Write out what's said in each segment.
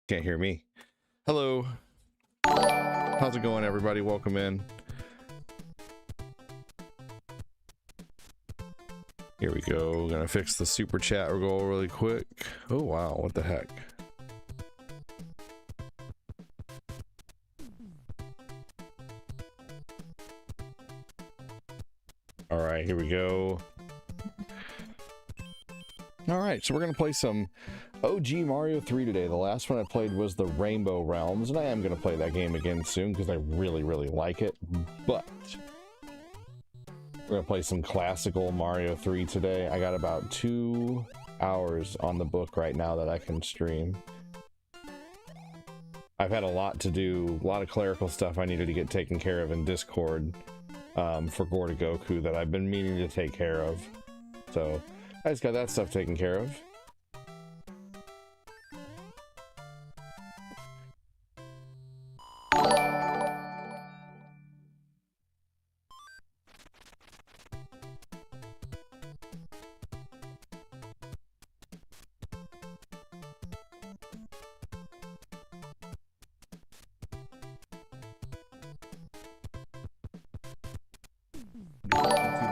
Can't hear me. Hello. How's it going, everybody? Welcome in. Here we go. We're gonna fix the super chat goal really quick. Oh wow, what the heck? All right, here we go. All right, so we're gonna play some OG Mario 3 today. The last one I played was the Rainbow Realms, and I am gonna play that game again soon because I really like it. But we're gonna play some classical Mario 3 today. I got about 2 hours on the book right now that I can stream. I've had a lot to do, a lot of clerical stuff I needed to get taken care of in Discord for Gorda Goku that I've been meaning to take care of. So I just got that stuff taken care of.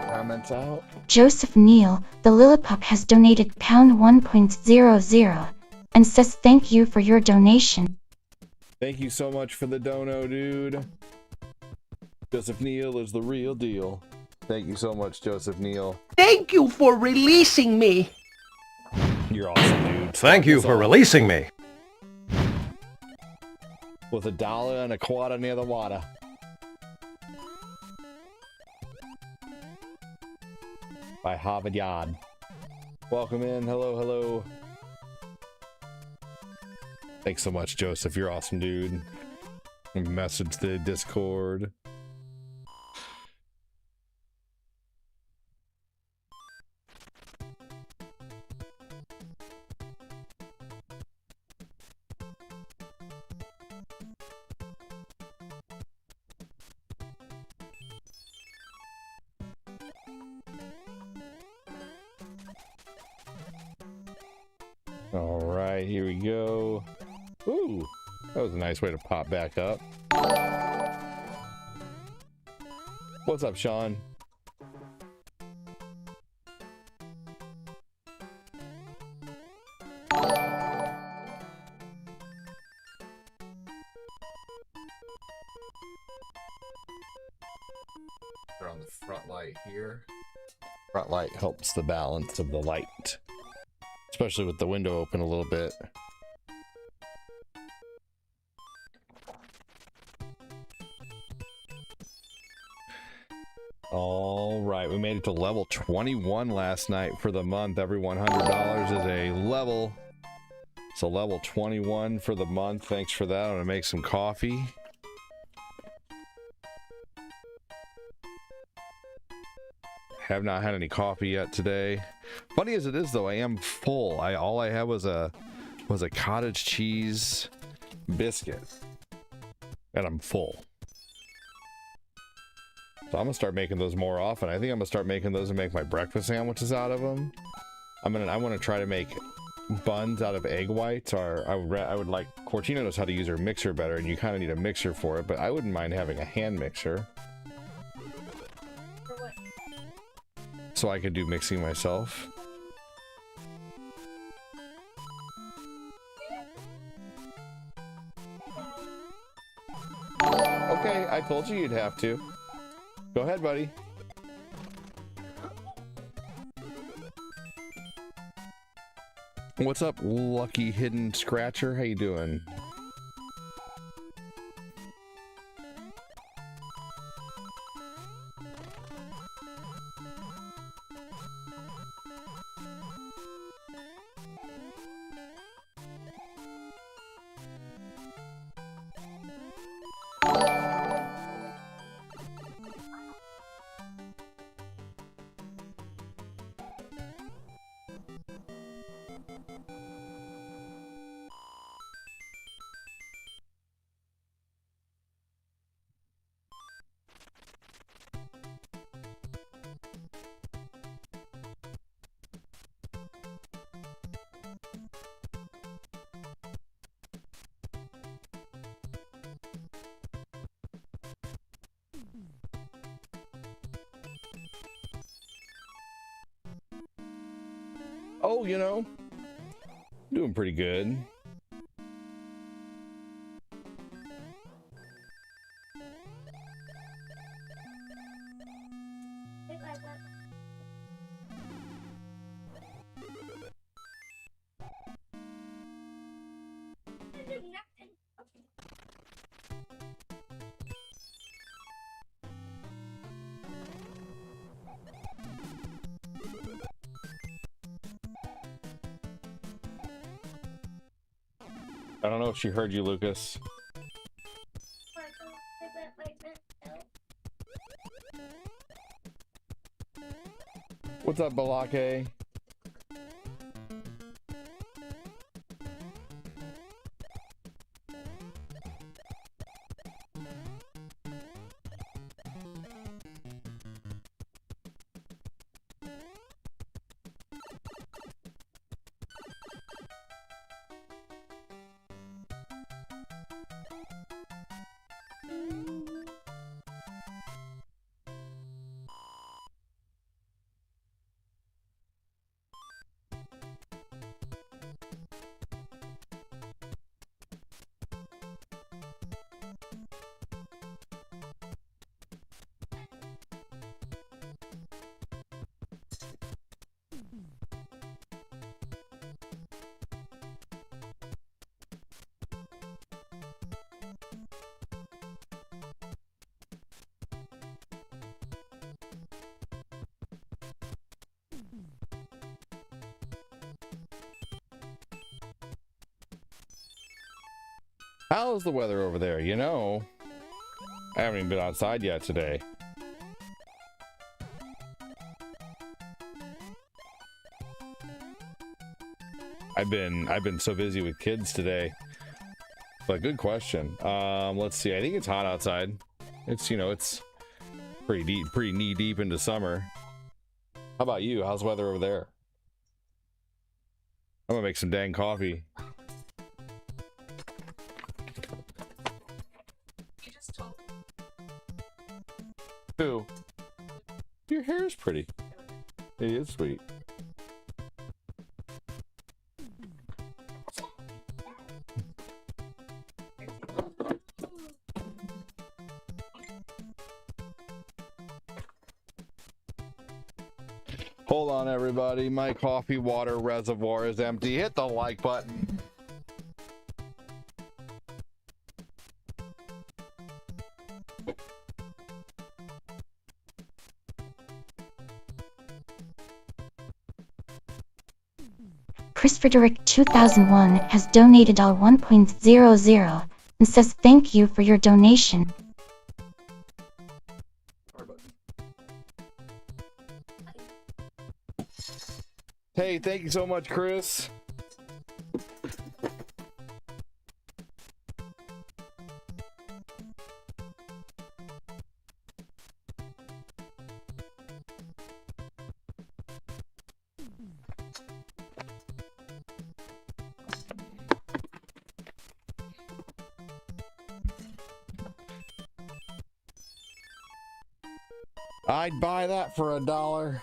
Comments out. Joseph Neal, the Lillipup, has donated £1.00 and says thank you for your donation. Thank you so much for the dono, dude. Joseph Neal is the real deal. Thank you so much, Joseph Neal. Thank you for releasing me. You're awesome, dude. Thank you for releasing me. With $1 and a quarter near the water. By Harvard Yard. Welcome in. Hello, hello. Thanks so much, Joseph. You're awesome, dude. Message the Discord. All right, here we go. Ooh, that was a nice way to pop back up. What's up, Sean? They're on the front light here. Front light helps the balance of the light, especially with the window open a little bit. All right, we made it to level 21 last night for the month. Every $100 is a level. So level 21 for the month. Thanks for that. I'm gonna make some coffee. Have not had any coffee yet today. Funny as it is, though, I am full. All I had was a cottage cheese biscuit, and I'm full. So I'm gonna start making those more often. I think I'm gonna start making those and make my breakfast sandwiches out of them. I want to try to make buns out of egg whites, or I would like. Cortina knows how to use her mixer better, and you kind of need a mixer for it. But I wouldn't mind having a hand mixer. So I could do mixing myself. Okay, I told you you'd have to. Go ahead, buddy. What's up, Lucky Hidden Scratcher? How you doing? Oh, you know, doing pretty good. I don't know if she heard you, Lucas. What's up, Balake? How's the weather over there? You know, I haven't even been outside yet today. I've been so busy with kids today. But good question. Let's see. I think it's hot outside. It's, you know, it's pretty knee deep into summer. How about you? How's the weather over there? I'm gonna make some dang coffee. Who? Your hair is pretty. It is sweet. Hold on, everybody. My coffee water reservoir is empty. Hit the like button. Chris Frederick 2001 has donated all 1.00 and says thank you for your donation. Hey, thank you so much, Chris. I'd buy that for $1.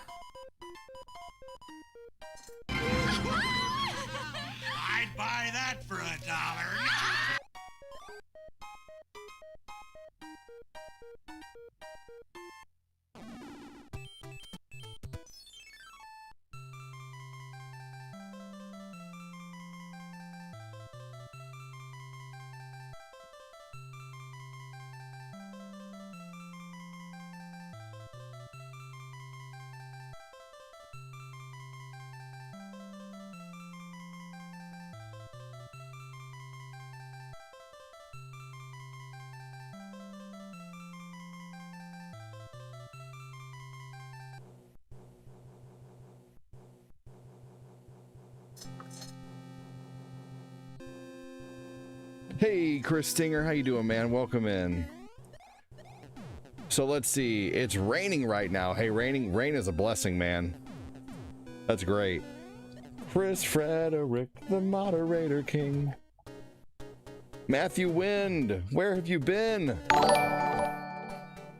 I'd buy that for $1. Hey, Chris Stinger, how you doing, man? Welcome in. So let's see. It's raining right now. Hey, rain is a blessing, man. That's great. Chris Frederick, the moderator king. Matthew Wind, where have you been?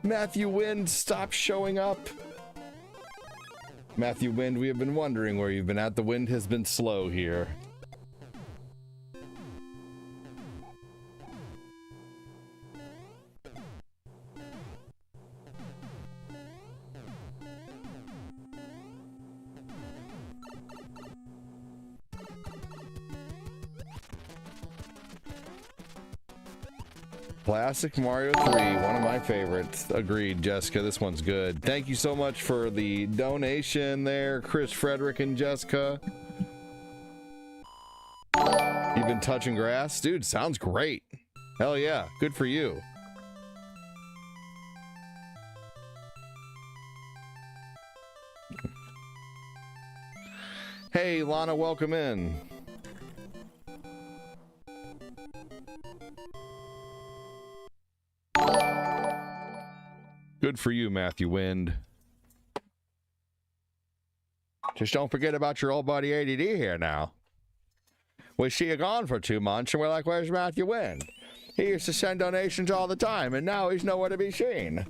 Matthew Wind, stop showing up. Matthew Wind, we have been wondering where you've been at. The wind has been slow here. Classic Mario 3, one of my favorites. Agreed, Jessica. This one's good. Thank you so much for the donation there, Chris, Frederick, and Jessica. You've been touching grass? Dude, sounds great. Hell yeah. Good for you. Hey, Lana, welcome in. Good for you, Matthew Wind. Just don't forget about your old buddy ADD here now. We see you gone for 2 months, and we're like, where's Matthew Wind? He used to send donations all the time, and now he's nowhere to be seen.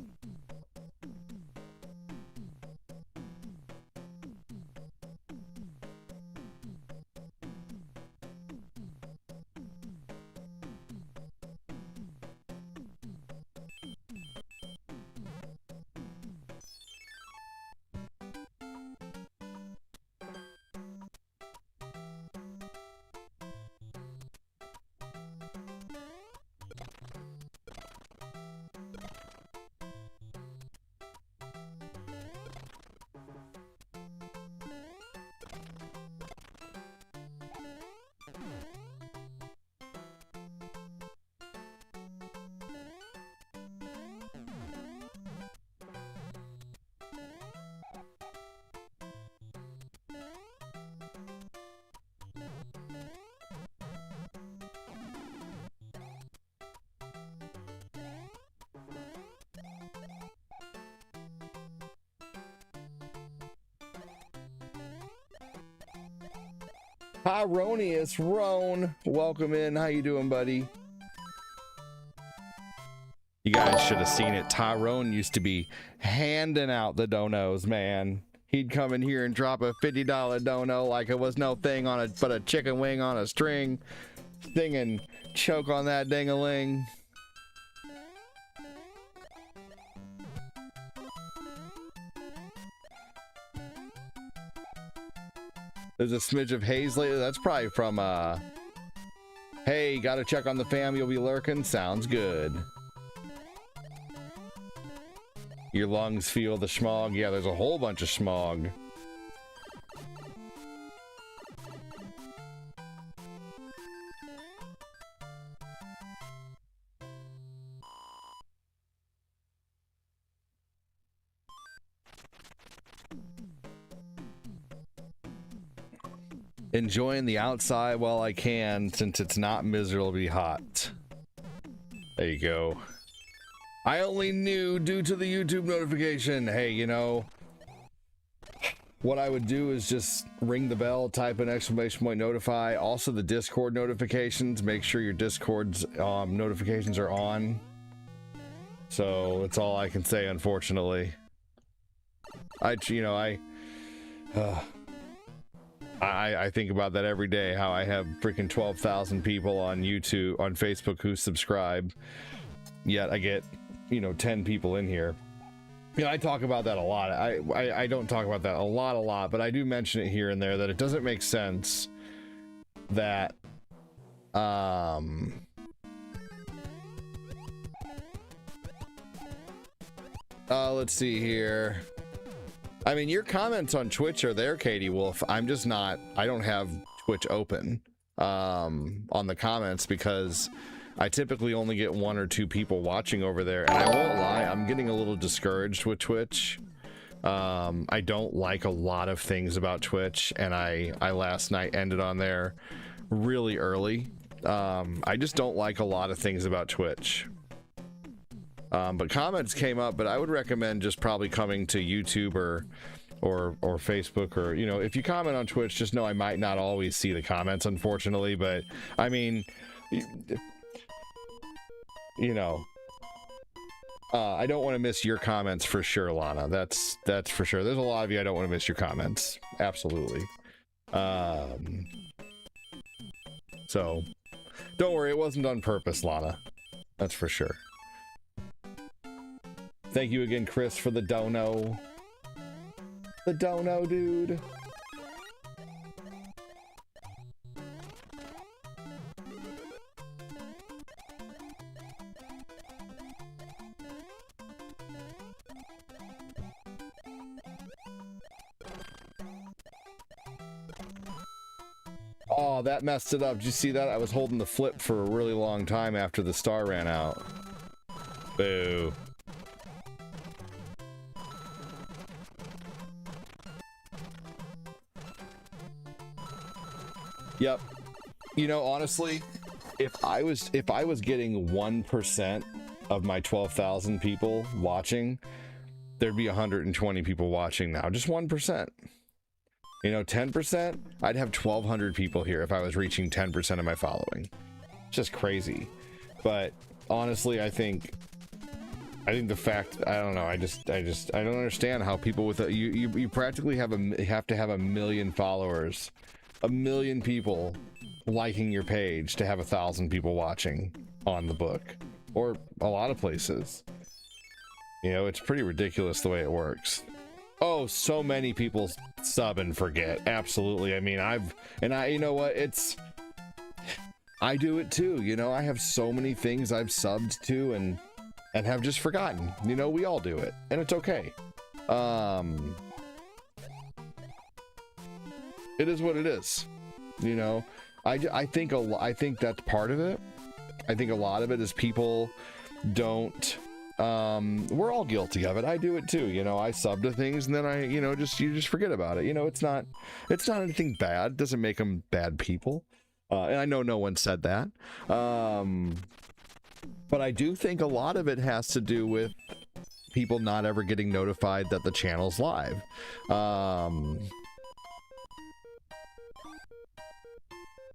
Tyronius Roan, welcome in. How you doing, buddy? You guys should have seen it. Tyrone used to be handing out the donos, man. He'd come in here and drop a $50 dono like it was no thing on but a chicken wing on a string, singing choke on that ding-a-ling. There's a smidge of haze lately. That's probably from, hey, gotta check on the fam, you'll be lurking. Sounds good. Your lungs feel the smog. Yeah, there's a whole bunch of smog. Enjoying the outside while I can, since it's not miserably hot. There you go. I only knew due to the YouTube notification. Hey, you know, what I would do is just ring the bell, type an exclamation point notify. Also the Discord notifications, make sure your Discord's notifications are on. So that's all I can say, unfortunately. I think about that every day, how I have freaking 12,000 people on YouTube, on Facebook who subscribe, yet I get, 10 people in here. I talk about that a lot. I don't talk about that a lot, but I do mention it here and there that it doesn't make sense that, let's see here. I mean, your comments on Twitch are there, Katie Wolf. I'm just not, I don't have Twitch open on the comments because I typically only get 1 or 2 people watching over there. And I won't lie, I'm getting a little discouraged with Twitch. I don't like a lot of things about Twitch, and I last night ended on there really early. I just don't like a lot of things about Twitch. But comments came up, but I would recommend just probably coming to YouTube or Facebook, or, if you comment on Twitch, just know I might not always see the comments, unfortunately, but I mean, I don't want to miss your comments for sure, Lana. That's for sure. There's a lot of you I don't want to miss your comments. Absolutely. So don't worry, it wasn't on purpose, Lana. That's for sure. Thank you again, Chris, for the dono. The dono, dude. Oh, that messed it up. Did you see that? I was holding the flip for a really long time after the star ran out. Boo. Yep. You know, honestly, if I was getting 1% of my 12,000 people watching, there'd be 120 people watching now. Just 1%. You know, 10%, I'd have 1,200 people here if I was reaching 10% of my following. Just crazy. But honestly, I think the fact, I don't know, I don't understand how people with you practically have to have 1 million followers, 1 million people liking your page to have 1,000 people watching on the book, or a lot of places. You know, it's pretty ridiculous the way it works. Oh, so many people sub and forget. Absolutely. I mean, you know what? I do it too. You know, I have so many things I've subbed to and have just forgotten. You know, we all do it, and it's okay. It is what it is. You know, I think that's part of it. I think a lot of it is people don't. We're all guilty of it. I do it too. You know, I sub to things and then you just forget about it. You know, it's not anything bad. It doesn't make them bad people. And I know no one said that. But I do think a lot of it has to do with people not ever getting notified that the channel's live. I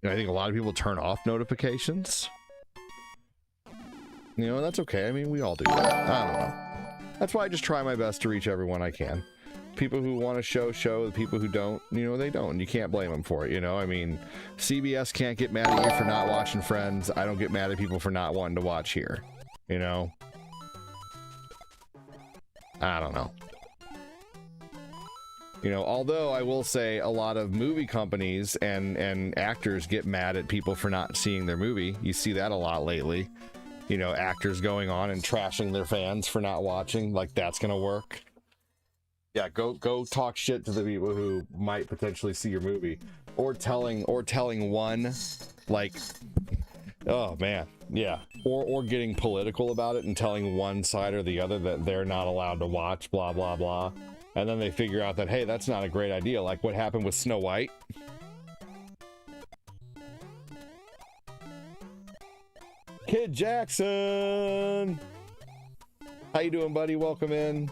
think a lot of people turn off notifications. You know, that's okay. I mean, we all do that. I don't know. That's why I just try my best to reach everyone I can. People who want to show, the people who don't, you know, they don't. And you can't blame them for it, you know? I mean, CBS can't get mad at you for not watching Friends. I don't get mad at people for not wanting to watch here, you know? I don't know. You know, although I will say a lot of movie companies and actors get mad at people for not seeing their movie. You see that a lot lately. You know, actors going on and trashing their fans for not watching, like that's gonna work. Yeah, go talk shit to the people who might potentially see your movie, or telling one, like, oh man, yeah, or getting political about it and telling one side or the other that they're not allowed to watch, blah blah blah, and then they figure out that, hey, that's not a great idea, like what happened with Snow White. Kid Jackson, how you doing, buddy? Welcome in.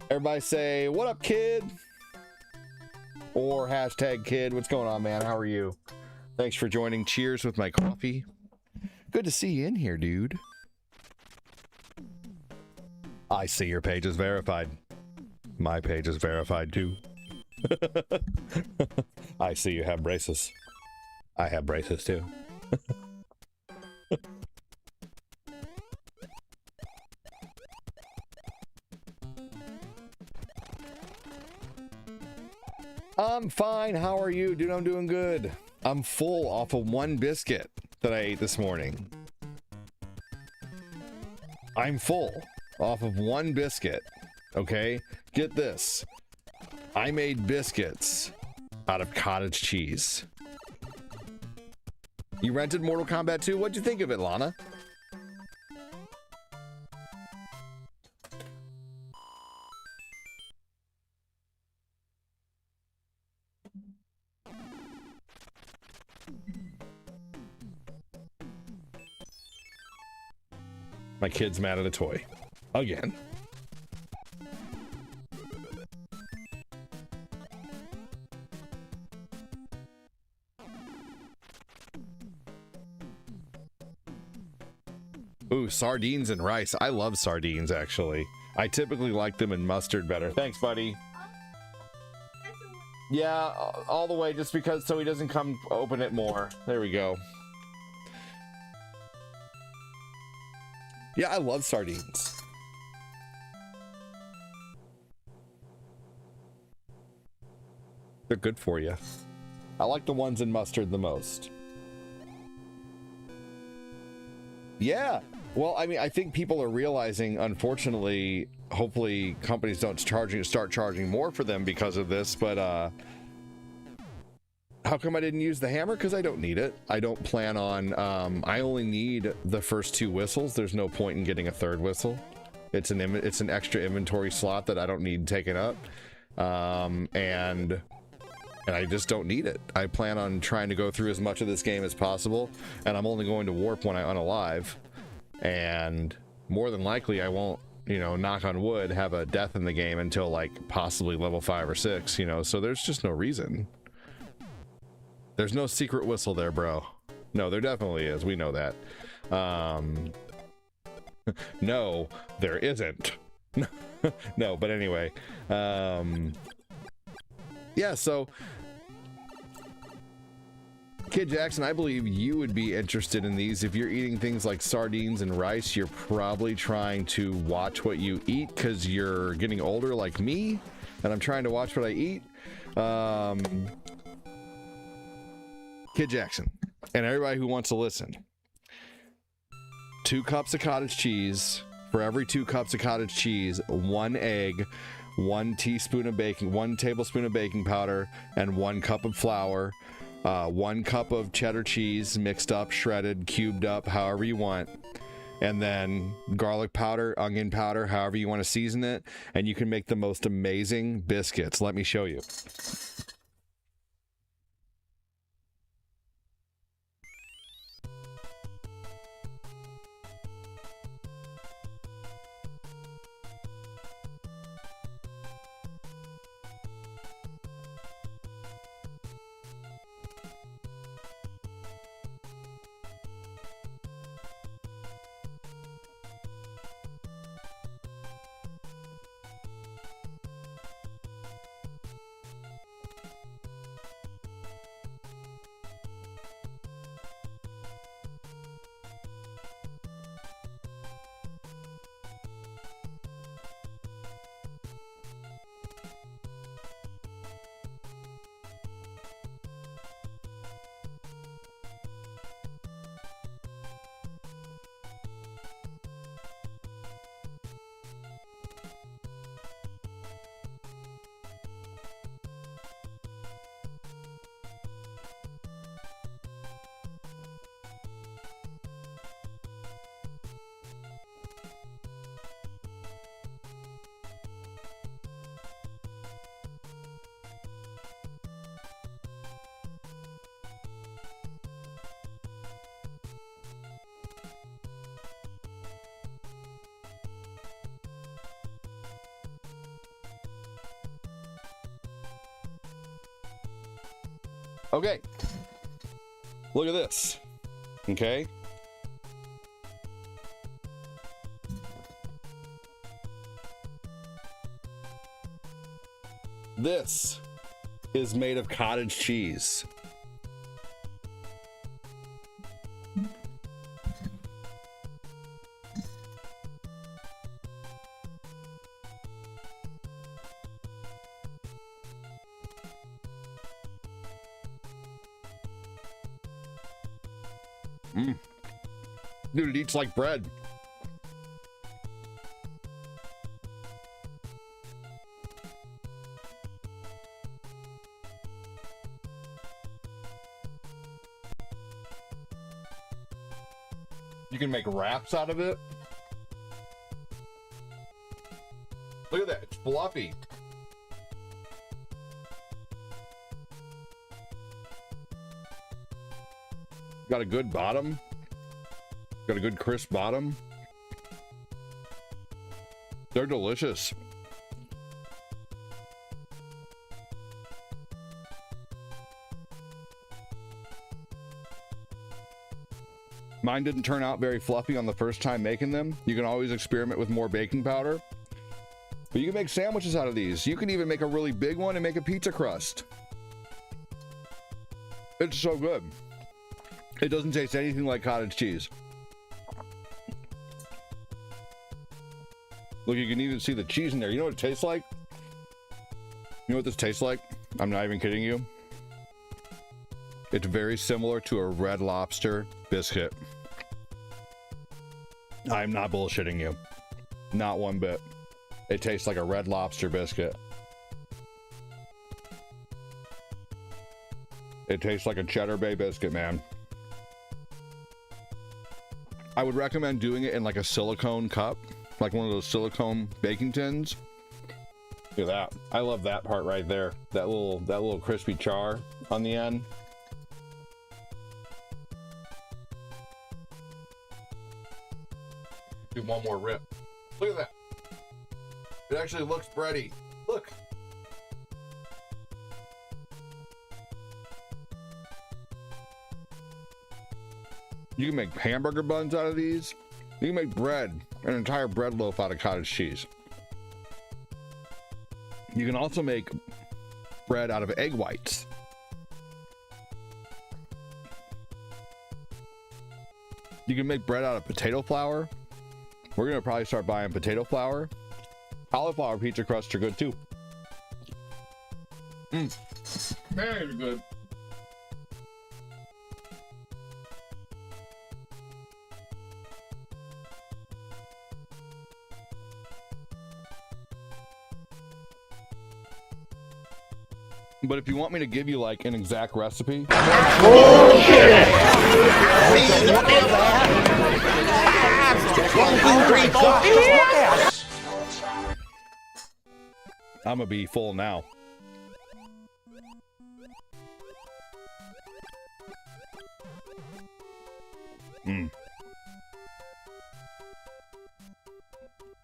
Everybody say, what up, kid? Or hashtag kid. What's going on, man? How are you? Thanks for joining. Cheers with my coffee. Good to see you in here, dude. I see your page is verified. My page is verified too. I see you have braces. I have braces too. I'm fine. How are you, dude? I'm doing good. I'm full off of one biscuit that I ate this morning. I'm full off of one biscuit. Okay? Get this. I made biscuits out of cottage cheese. You rented Mortal Kombat 2? What'd you think of it, Lana? My kid's mad at a toy. Again. Ooh, sardines and rice. I love sardines, actually. I typically like them in mustard better. Thanks, buddy. Yeah, all the way, just because, so he doesn't come open it more. There we go. Yeah, I love sardines. They're good for you. I like the ones in mustard the most. Yeah. Well, I mean, I think people are realizing, unfortunately, hopefully companies don't start charging more for them because of this, but how come I didn't use the hammer? Because I don't need it. I don't plan on, I only need the first 2 whistles. There's no point in getting a 3rd whistle. It's an extra inventory slot that I don't need taken up. And I just don't need it. I plan on trying to go through as much of this game as possible, and I'm only going to warp when I unalive. And more than likely, I won't, you know, knock on wood, have a death in the game until like possibly level 5 or 6, you know, so there's just no reason. There's no secret whistle there, bro. No, there definitely is. We know that. No, there isn't. No, but anyway. Yeah, so Kid Jackson, I believe you would be interested in these. If you're eating things like sardines and rice, you're probably trying to watch what you eat because you're getting older like me, and I'm trying to watch what I eat. Kid Jackson, and everybody who wants to listen. 2 cups of cottage cheese. For every 2 cups of cottage cheese, 1 egg, 1 teaspoon of baking, 1 tablespoon of baking powder, and 1 cup of flour. 1 cup of cheddar cheese mixed up, shredded, cubed up, however you want. And then garlic powder, onion powder, however you want to season it. And you can make the most amazing biscuits. Let me show you. Okay, look at this. Okay, this is made of cottage cheese. Dude, it eats like bread. You can make wraps out of it. Look at that, it's fluffy. Got a good bottom. Got a good crisp bottom. They're delicious. Mine didn't turn out very fluffy on the first time making them. You can always experiment with more baking powder. But you can make sandwiches out of these. You can even make a really big one and make a pizza crust. It's so good. It doesn't taste anything like cottage cheese. Look, you can even see the cheese in there. You know what it tastes like? You know what this tastes like? I'm not even kidding you. It's very similar to a Red Lobster biscuit. I'm not bullshitting you. Not one bit. It tastes like a Red Lobster biscuit. It tastes like a Cheddar Bay biscuit, man. I would recommend doing it in like a silicone cup, like one of those silicone baking tins. Look at that. I love that part right there. That little crispy char on the end. Do one more rip. Look at that. It actually looks bready. Look. You can make hamburger buns out of these. You can make bread, an entire bread loaf out of cottage cheese. You can also make bread out of egg whites. You can make bread out of potato flour. We're gonna probably start buying potato flour. Cauliflower pizza crusts are good too. Very good. But if you want me to give you like an exact recipe, I'm gonna be full now.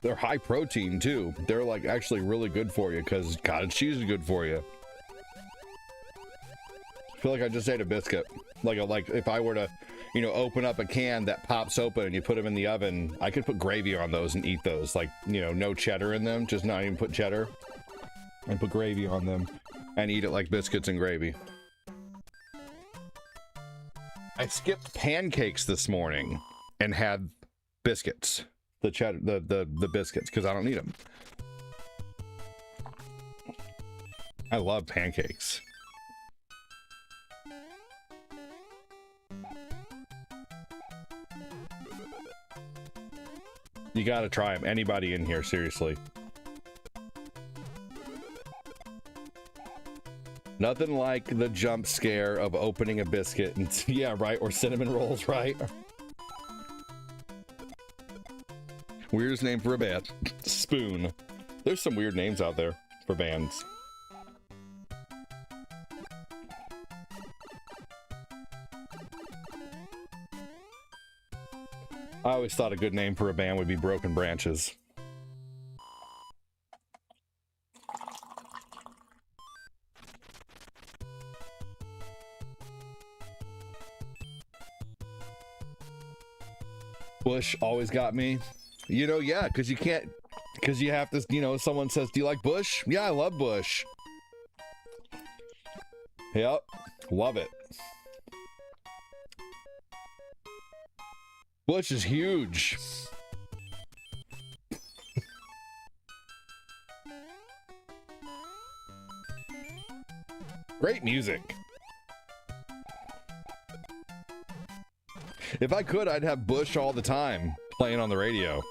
They're high protein too. They're like actually really good for you because cottage cheese is good for you. I feel like I just ate a biscuit. Like if I were to, you know, open up a can that pops open and you put them in the oven, I could put gravy on those and eat those. Like, you know, no cheddar in them, just not even put cheddar, and put gravy on them and eat it like biscuits and gravy. I skipped pancakes this morning and had biscuits, the cheddar, the biscuits, because I don't need them. I love pancakes. You gotta try them. Anybody in here, seriously. Nothing like the jump scare of opening a biscuit and yeah, right, or cinnamon rolls, right? Weirdest name for a band. Spoon. There's some weird names out there for bands. I always thought a good name for a band would be Broken Branches. Bush always got me. You know, yeah, because you can't, because you have to, you know, someone says, do you like Bush? Yeah, I love Bush. Yep, love it. Bush is huge. Great music. If I could, I'd have Bush all the time playing on the radio.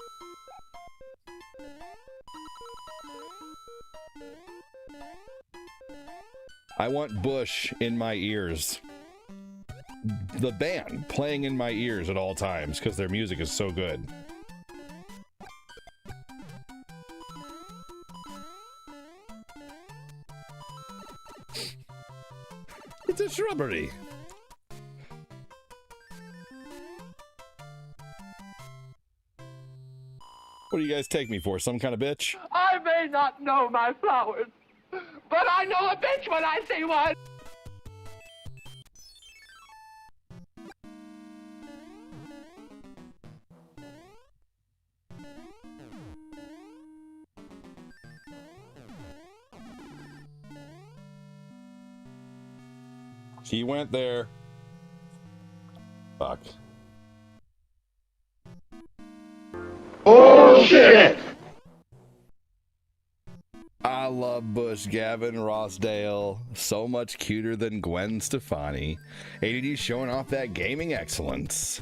I want Bush in my ears. The band playing in my ears at all times because their music is so good. It's a shrubbery. What do you guys take me for? Some kind of bitch? I may not know my flowers, but I know a bitch when I see one. He went there. Fuck. Bullshit! I love Bush Gavin Rossdale. So much cuter than Gwen Stefani. ADD showing off that gaming excellence.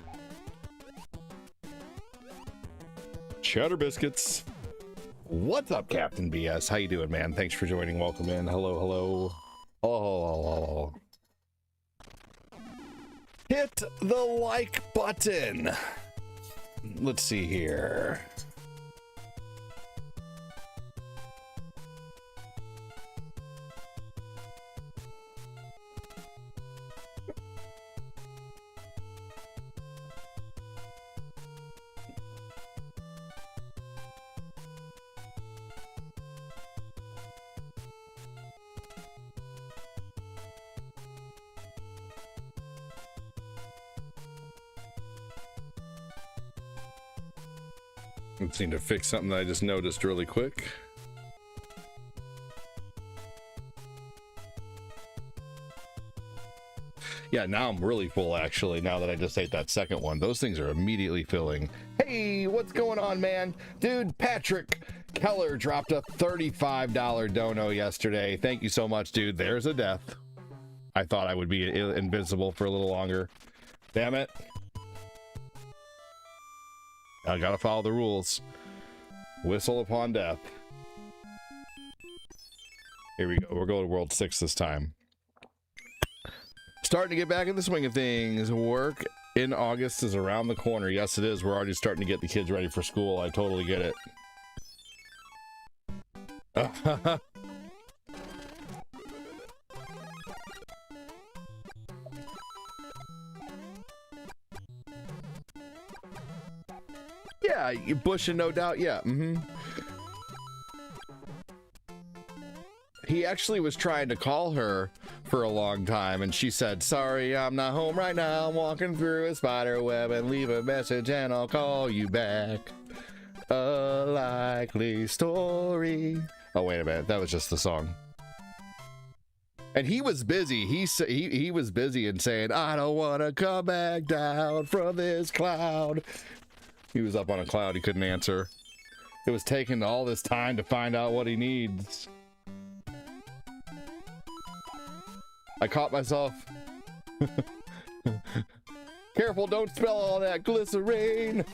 Cheddar biscuits. What's up, Captain BS? How you doing, man? Thanks for joining. Welcome in. Hello, hello. Oh. Hit the like button. Let's see here. I need to fix something that I just noticed really quick. Yeah, now I'm really full, actually, now that I just ate that second one. Those things are immediately filling. Hey, what's going on, man? Dude, Patrick Keller dropped a $35 dono yesterday. Thank you so much, dude. There's a death. I thought I would be invincible for a little longer. Damn it. I gotta follow the rules. Whistle upon death. Here we go. We're going to World 6 this time. Starting to get back in the swing of things. Work in August is around the corner. Yes, it is. We're already starting to get the kids ready for school. I totally get it. Yeah, Bush and no doubt. Yeah. He actually was trying to call her for a long time, and she said, sorry, I'm not home right now. I'm walking through a spider web, and leave a message and I'll call you back. A likely story. Oh, wait a minute. That was just the song. And he was busy. He was busy and saying, I don't want to come back down from this cloud. He was up on a cloud. He couldn't answer. It was taking all this time to find out what he needs. I caught myself. Careful, don't spill all that glycerine.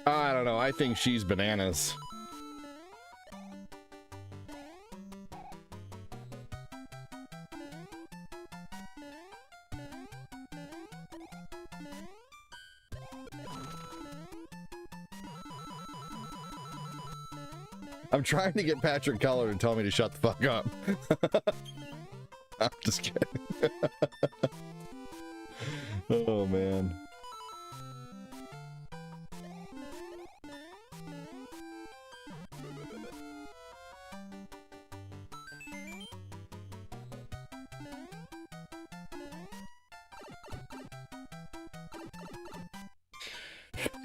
I don't know. I think she's bananas. I'm trying to get Patrick Keller to tell me to shut the fuck up. I'm just kidding. Oh, man.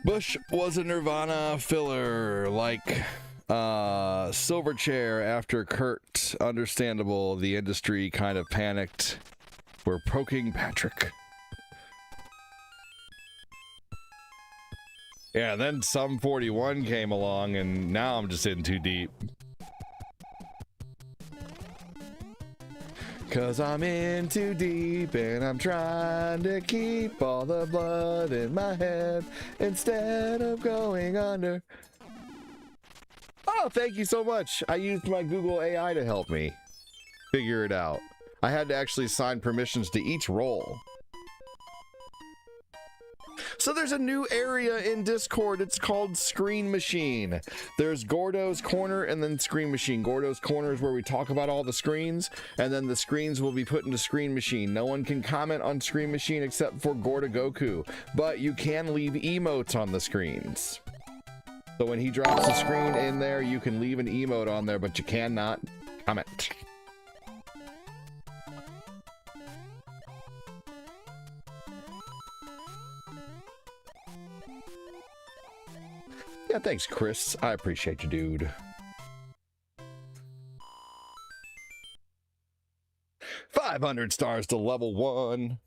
Bush was a Nirvana filler, like Silverchair after Kurt. Understandable, the industry kind of panicked. We're poking Patrick. Yeah, then Sum 41 came along, and now I'm just in too deep. Cause I'm in too deep and I'm trying to keep all the blood in my head instead of going under. Oh, thank you so much. I used my Google AI to help me figure it out. I had to actually assign permissions to each role. So there's a new area in Discord. It's called Screen Machine. There's Gordo's Corner and then Screen Machine. Gordo's Corner is where we talk about all the screens, and then the screens will be put into Screen Machine. No one can comment on Screen Machine except for Gordo Goku, but you can leave emotes on the screens. So when he drops a screen in there, you can leave an emote on there, but you cannot comment. Yeah, thanks, Chris. I appreciate you, dude. 500 stars to level 1.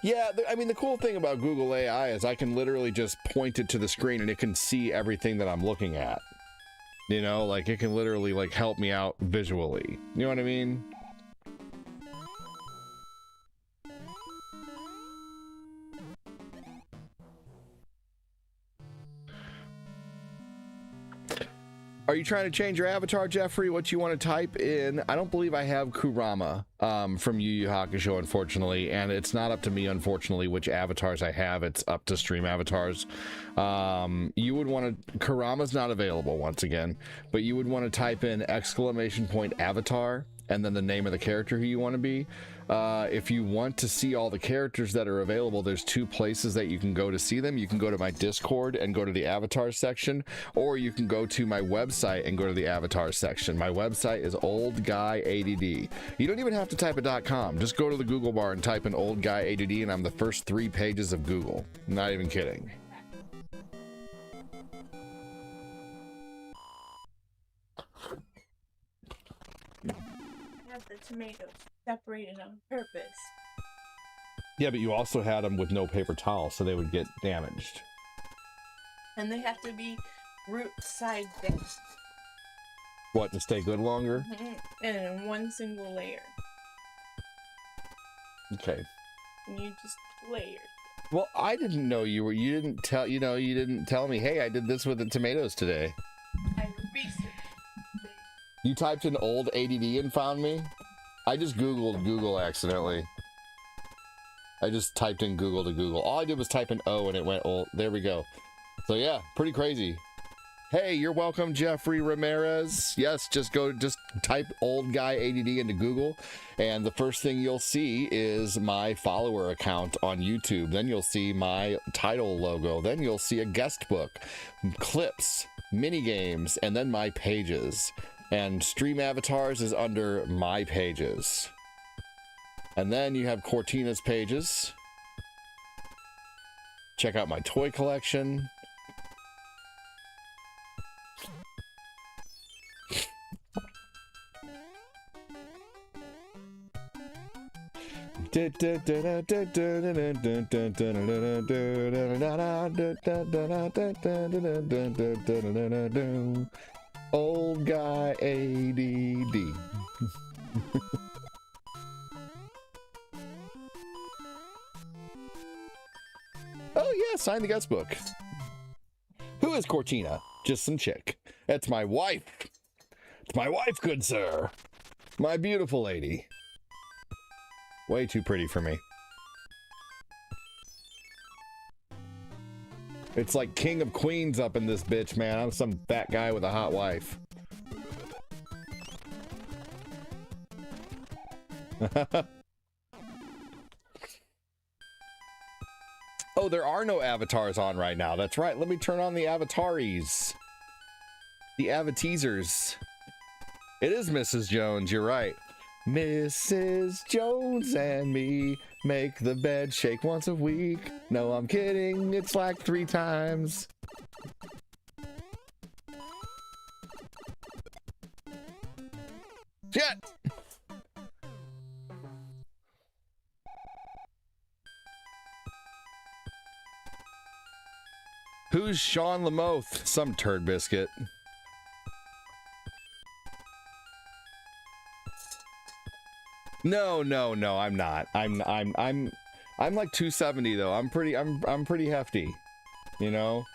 Yeah, I mean, the cool thing about Google AI is I can literally just point it to the screen and it can see everything that I'm looking at. You know, like it can literally like help me out visually. You know what I mean? Are you trying to change your avatar, Jeffrey? What you want to type in? I don't believe I have Kurama from Yu Yu Hakusho, unfortunately, and it's not up to me, unfortunately, which avatars I have. It's up to Stream Avatars. You would want to... Kurama's not available, once again, but you would want to type in !avatar and then the name of the character who you want to be. If you want to see all the characters that are available, there's 2 places that you can go to see them. You can go to my Discord and go to the avatar section, or you can go to my website and go to the avatar section. My website is Old Guy ADD. You don't even have to type a .com. Just go to the Google bar and type in Old Guy ADD, and I'm the first 3 pages of Google. I'm not even kidding. The tomatoes separated on purpose. Yeah, but you also had them with no paper towel, so they would get damaged. And they have to be root side down. What, to stay good longer? And in one single layer. Okay. And you just layer. Well, I didn't know you didn't tell me, hey, I did this with the tomatoes today. I researched. You typed in old ADD and found me? I just Googled Google accidentally. I just typed in Google to Google. All I did was type in O and it went old. There we go. So yeah, pretty crazy. Hey, you're welcome, Jeffrey Ramirez. Yes, just type Old Guy ADD into Google, and the first thing you'll see is my follower account on YouTube. Then you'll see my title logo. Then you'll see a guest book, clips, mini games, and then my pages. And Stream Avatars is under my pages. And then you have Cortina's pages. Check out my toy collection. Old Guy ADD. Oh yeah, sign the guest book. Who is Cortina? Just some chick. That's my wife. It's my wife, good sir. My beautiful lady. Way too pretty for me. It's like King of Queens up in this bitch, man. I'm some fat guy with a hot wife. Oh, there are no avatars on right now. That's right. Let me turn on the avataries. The avateasers. It is Mrs. Jones. You're right. Mrs. Jones and me make the bed shake once a week. No, I'm kidding. It's like 3 times. Shit! Who's Sean Lamoth? Some turd biscuit. No, I'm not. I'm like 270 though. I'm pretty hefty. You know?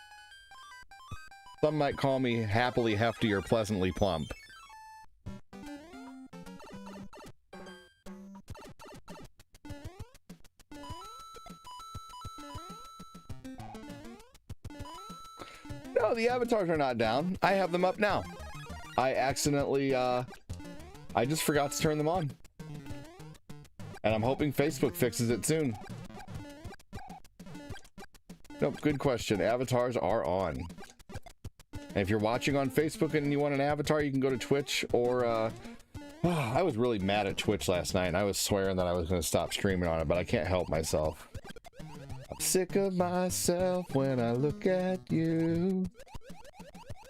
Some might call me happily hefty or pleasantly plump. No, the avatars are not down. I have them up now. I accidentally, I just forgot to turn them on. And I'm hoping Facebook fixes it soon. Nope, good question. Avatars are on. And if you're watching on Facebook and you want an avatar, you can go to Twitch or, I was really mad at Twitch last night. I was swearing that I was going to stop streaming on it, but I can't help myself. I'm sick of myself when I look at you.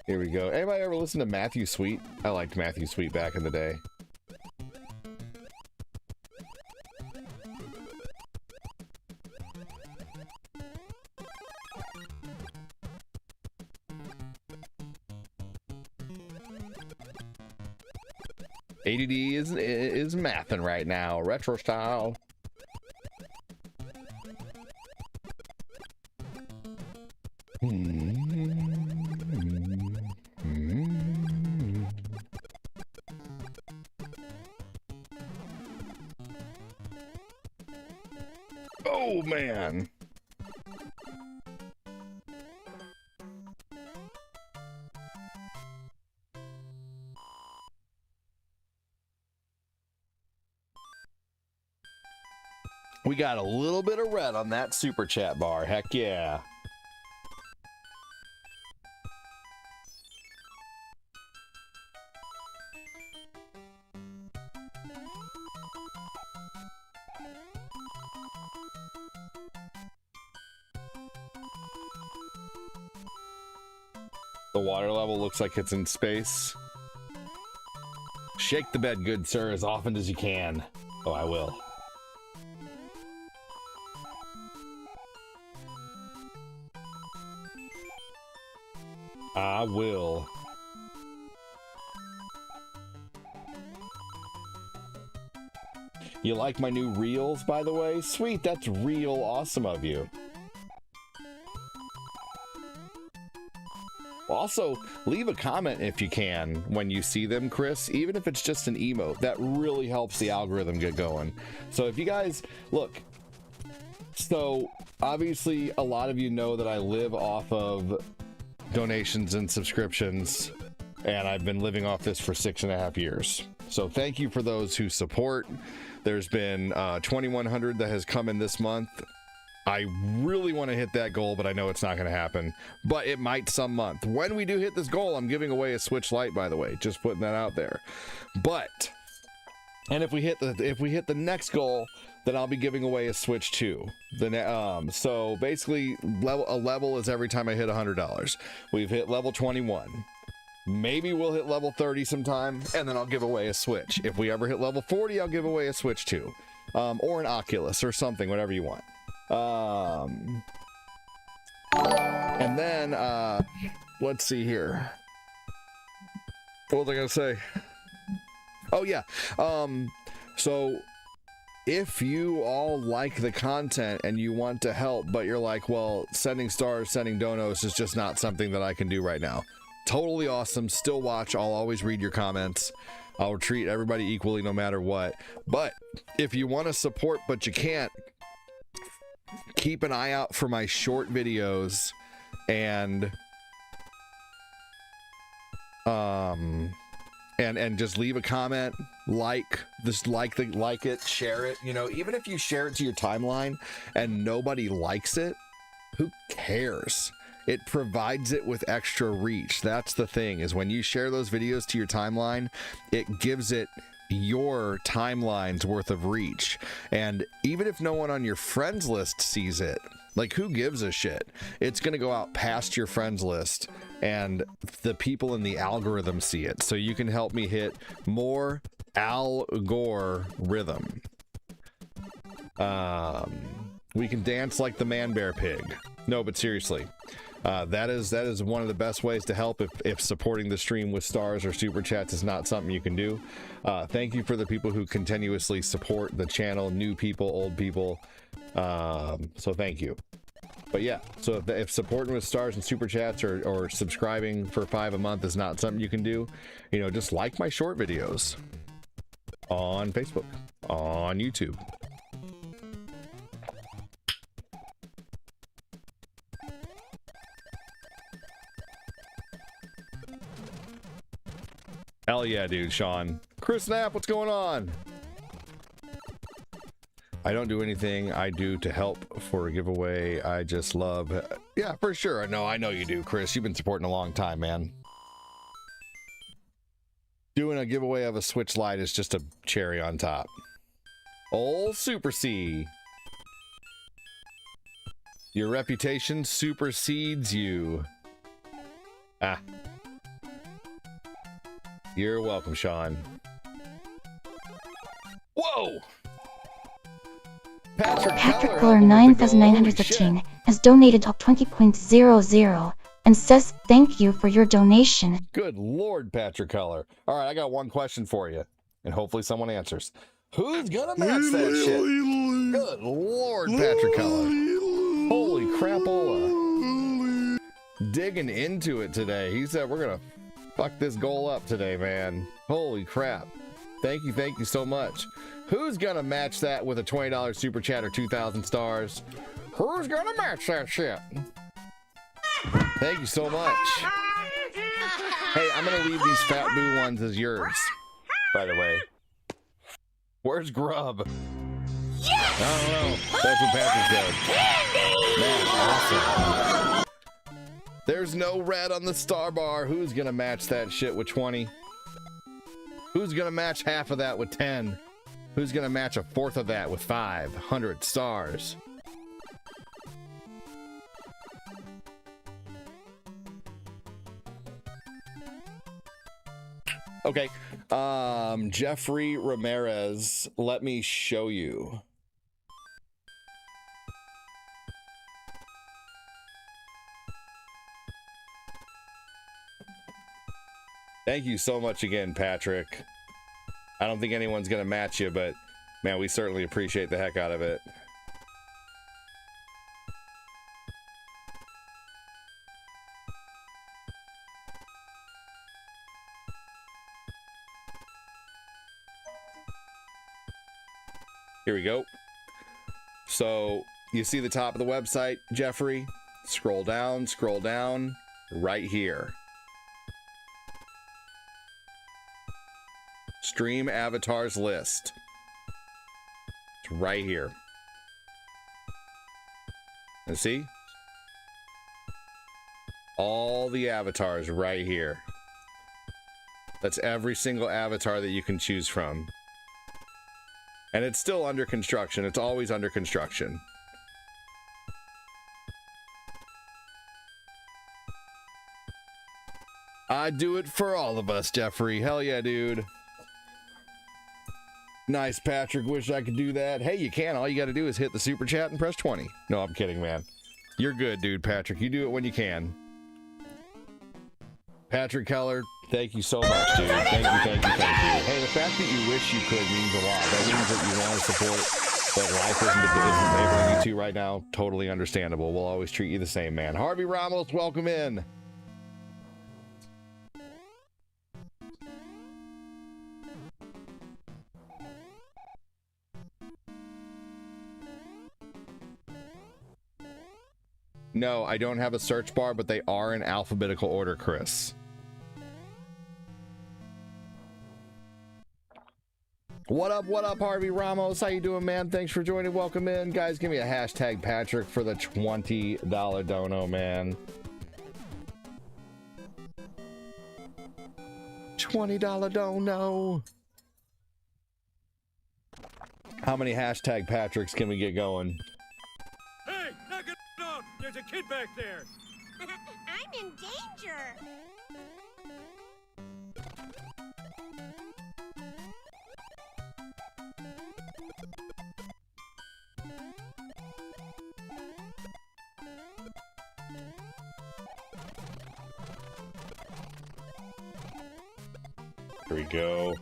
Here we go. Anybody ever listen to Matthew Sweet? I liked Matthew Sweet back in the day. ADD is mathing right now. Retro style. Oh man. We got a little bit of red on that super chat bar. Heck yeah. The water level looks like it's in space. Shake the bed, good sir, as often as you can. Oh, I will. I will. You like my new reels, by the way? Sweet, that's real awesome of you. Also, leave a comment if you can when you see them, Chris, even if it's just an emote. That really helps the algorithm get going. So if you guys, look, so obviously a lot of you know that I live off of donations and subscriptions, and I've been living off this for 6.5 years. So thank you for those who support. There's been 2,100 that has come in this month. I really want to hit that goal, but I know it's not going to happen. But it might some month. When we do hit this goal, I'm giving away a Switch Lite, by the way. Just putting that out there. But, and if we hit the next goal, then I'll be giving away a Switch 2. So basically, a level is every time I hit $100. We've hit level 21. Maybe we'll hit level 30 sometime, and then I'll give away a Switch. If we ever hit level 40, I'll give away a Switch 2. Or an Oculus or something, whatever you want. And then, let's see here. What was I gonna say? Oh yeah. So if you all like the content and you want to help, but you're like, well, sending stars, sending donos is just not something that I can do right now. Totally awesome. Still watch. I'll always read your comments. I'll treat everybody equally no matter what. But if you want to support but you can't, keep an eye out for my short videos and just leave a comment, like it, share it. You know, even if you share it to your timeline and nobody likes it, who cares? It provides it with extra reach. That's the thing, is when you share those videos to your timeline, it gives it your timeline's worth of reach. And even if no one on your friends list sees it, like, who gives a shit? It's gonna go out past your friends list and the people in the algorithm see it. So you can help me hit more Al Gore rhythm. We can dance like the Man Bear Pig. No, but seriously, that is one of the best ways to help if supporting the stream with stars or super chats is not something you can do. Thank you for the people who continuously support the channel, new people, old people. So thank you. But yeah, so if supporting with stars and super chats or subscribing for $5 a month is not something you can do, you know, just like my short videos on Facebook, on YouTube. Hell yeah, dude, Sean. Chris Knapp, what's going on? I don't do anything I do to help for a giveaway. I just love... Yeah, for sure. No, I know you do, Chris. You've been supporting a long time, man. Doing a giveaway of a Switch Lite is just a cherry on top. Old Super C. Your reputation supersedes you. Ah. You're welcome, Sean. Whoa! Patrick Keller Keller helping with the goal. 9913 has donated up 20.00 and says thank you for your donation. Good Lord, Patrick Keller. All right, I got one question for you, and hopefully someone answers. Who's gonna match that shit? Good Lord, Patrick Keller. Holy crapola. Digging into it today. He said we're gonna fuck this goal up today, man. Holy crap. Thank you so much. Who's gonna match that with a $20 super chat or 2,000 stars? Who's gonna match that shit? Thank you so much. Hey, I'm gonna leave these fat boo ones as yours, by the way. Where's Grub? Yes! I don't know. That's what Patrick said. Man, awesome. There's no red on the star bar. Who's gonna match that shit with 20? Who's gonna match half of that with 10? Who's gonna match a fourth of that with 500 stars? Okay, Jeffrey Ramirez, let me show you. Thank you so much again, Patrick. I don't think anyone's gonna match you, but man, we certainly appreciate the heck out of it. Here we go. So you see the top of the website, Jeffrey? Scroll down, right here. Stream avatars list. It's right here. And see? All the avatars right here. That's every single avatar that you can choose from. And it's still under construction. It's always under construction. I do it for all of us, Jeffrey. Hell yeah, dude. Nice, Patrick. Wish I could do that. Hey, you can. All you got to do is hit the super chat and press 20. No, I'm kidding, man. You're good, dude, Patrick. You do it when you can. Patrick Keller, thank you so much, dude. Thank you. Hey, the fact that you wish you could means a lot. That means that you want to support, but life isn't enabling you to right now. Totally understandable. We'll always treat you the same, man. Harvey Ramos, welcome in. No, I don't have a search bar, but they are in alphabetical order, Chris. What up, Harvey Ramos? How you doing, man? Thanks for joining. Welcome in. Guys, give me a hashtag Patrick for the $20 dono, man. $20 dono. How many hashtag Patricks can we get going? Hey, knock it off! There's a kid back there! I'm in danger! Here we go.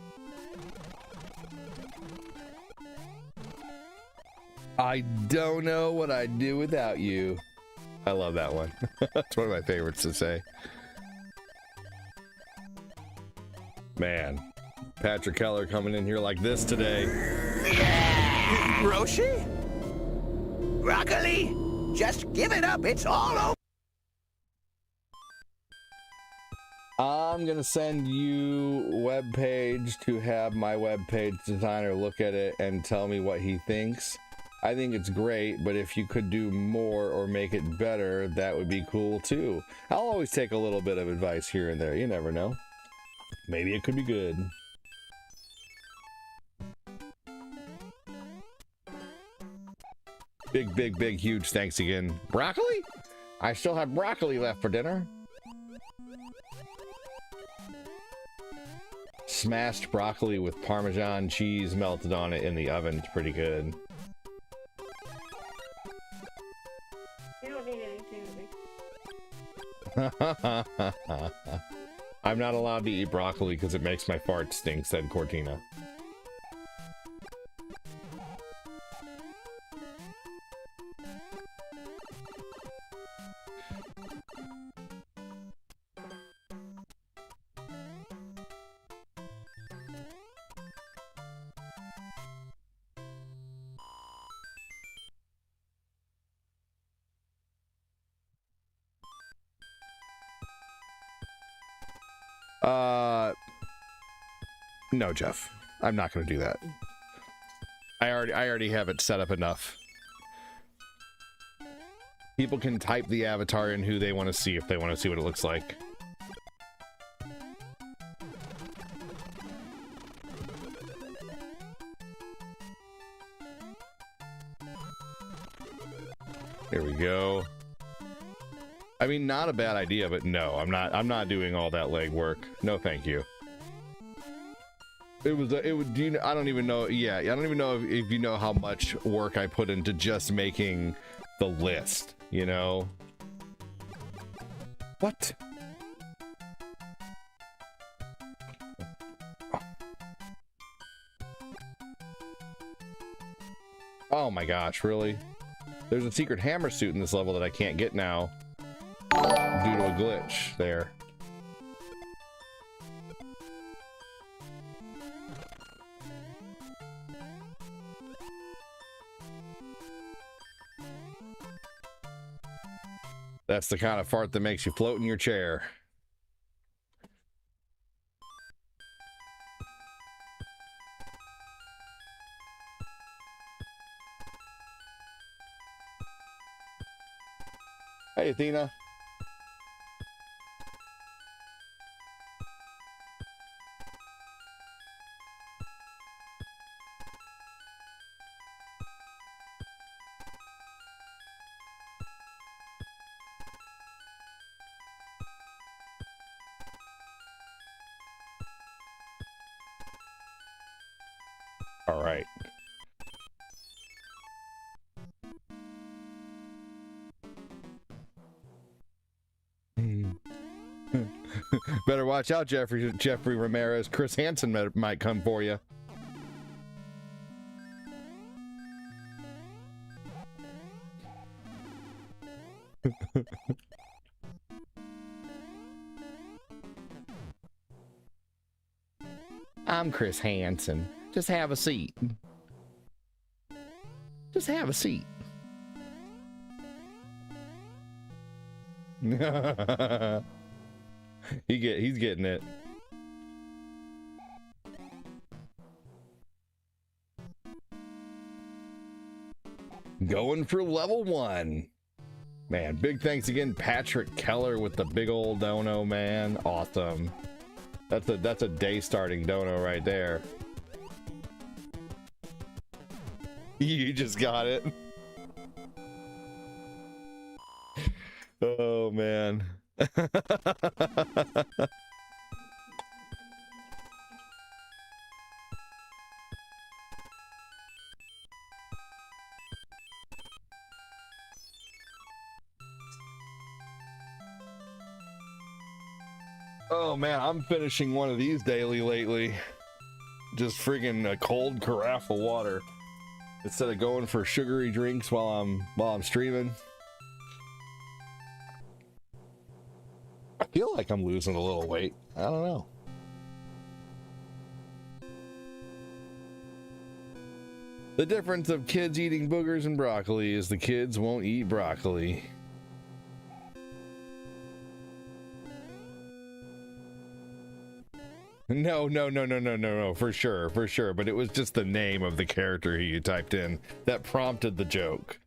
I don't know what I'd do without you. I love that one. That's one of my favorites to say. Man, Patrick Keller coming in here like this today. Roshi? Broccoli? Just give it up. It's all over. I'm gonna send you webpage to have my webpage designer look at it and tell me what he thinks. I think it's great, but if you could do more or make it better, that would be cool too. I'll always take a little bit of advice here and there. You never know. Maybe it could be good. Big, huge thanks again. Broccoli? I still have broccoli left for dinner. Smashed broccoli with Parmesan cheese melted on it in the oven. It's pretty good. You don't need anything. I'm not allowed to eat broccoli because it makes my fart stink, said Cortina. No, Jeff. I'm not going to do that. I already have it set up enough. People can type the avatar in who they want to see if they want to see what it looks like. Here we go. I mean, not a bad idea, but no, I'm not doing all that legwork. No, thank you. It would, you know, I don't even know. Yeah, I don't even know if you know how much work I put into just making the list, you know? What? Oh my gosh, really? There's a secret hammer suit in this level that I can't get now due to a glitch there. That's the kind of fart that makes you float in your chair. Hey, Athena. All right. Better watch out, Jeffrey Ramirez. Chris Hansen might come for you. I'm Chris Hansen. Just have a seat. Just have a seat. He's getting it. Going for level 1. Man, big thanks again, Patrick Keller with the big old dono, man. Awesome. That's a day starting dono right there. You just got it. Oh man. Oh man, I'm finishing one of these daily lately. Just friggin' a cold carafe of water instead of going for sugary drinks while I'm streaming. I feel like I'm losing a little weight. I don't know. The difference of kids eating boogers and broccoli is the kids won't eat broccoli. No, for sure. But it was just the name of the character you typed in that prompted the joke.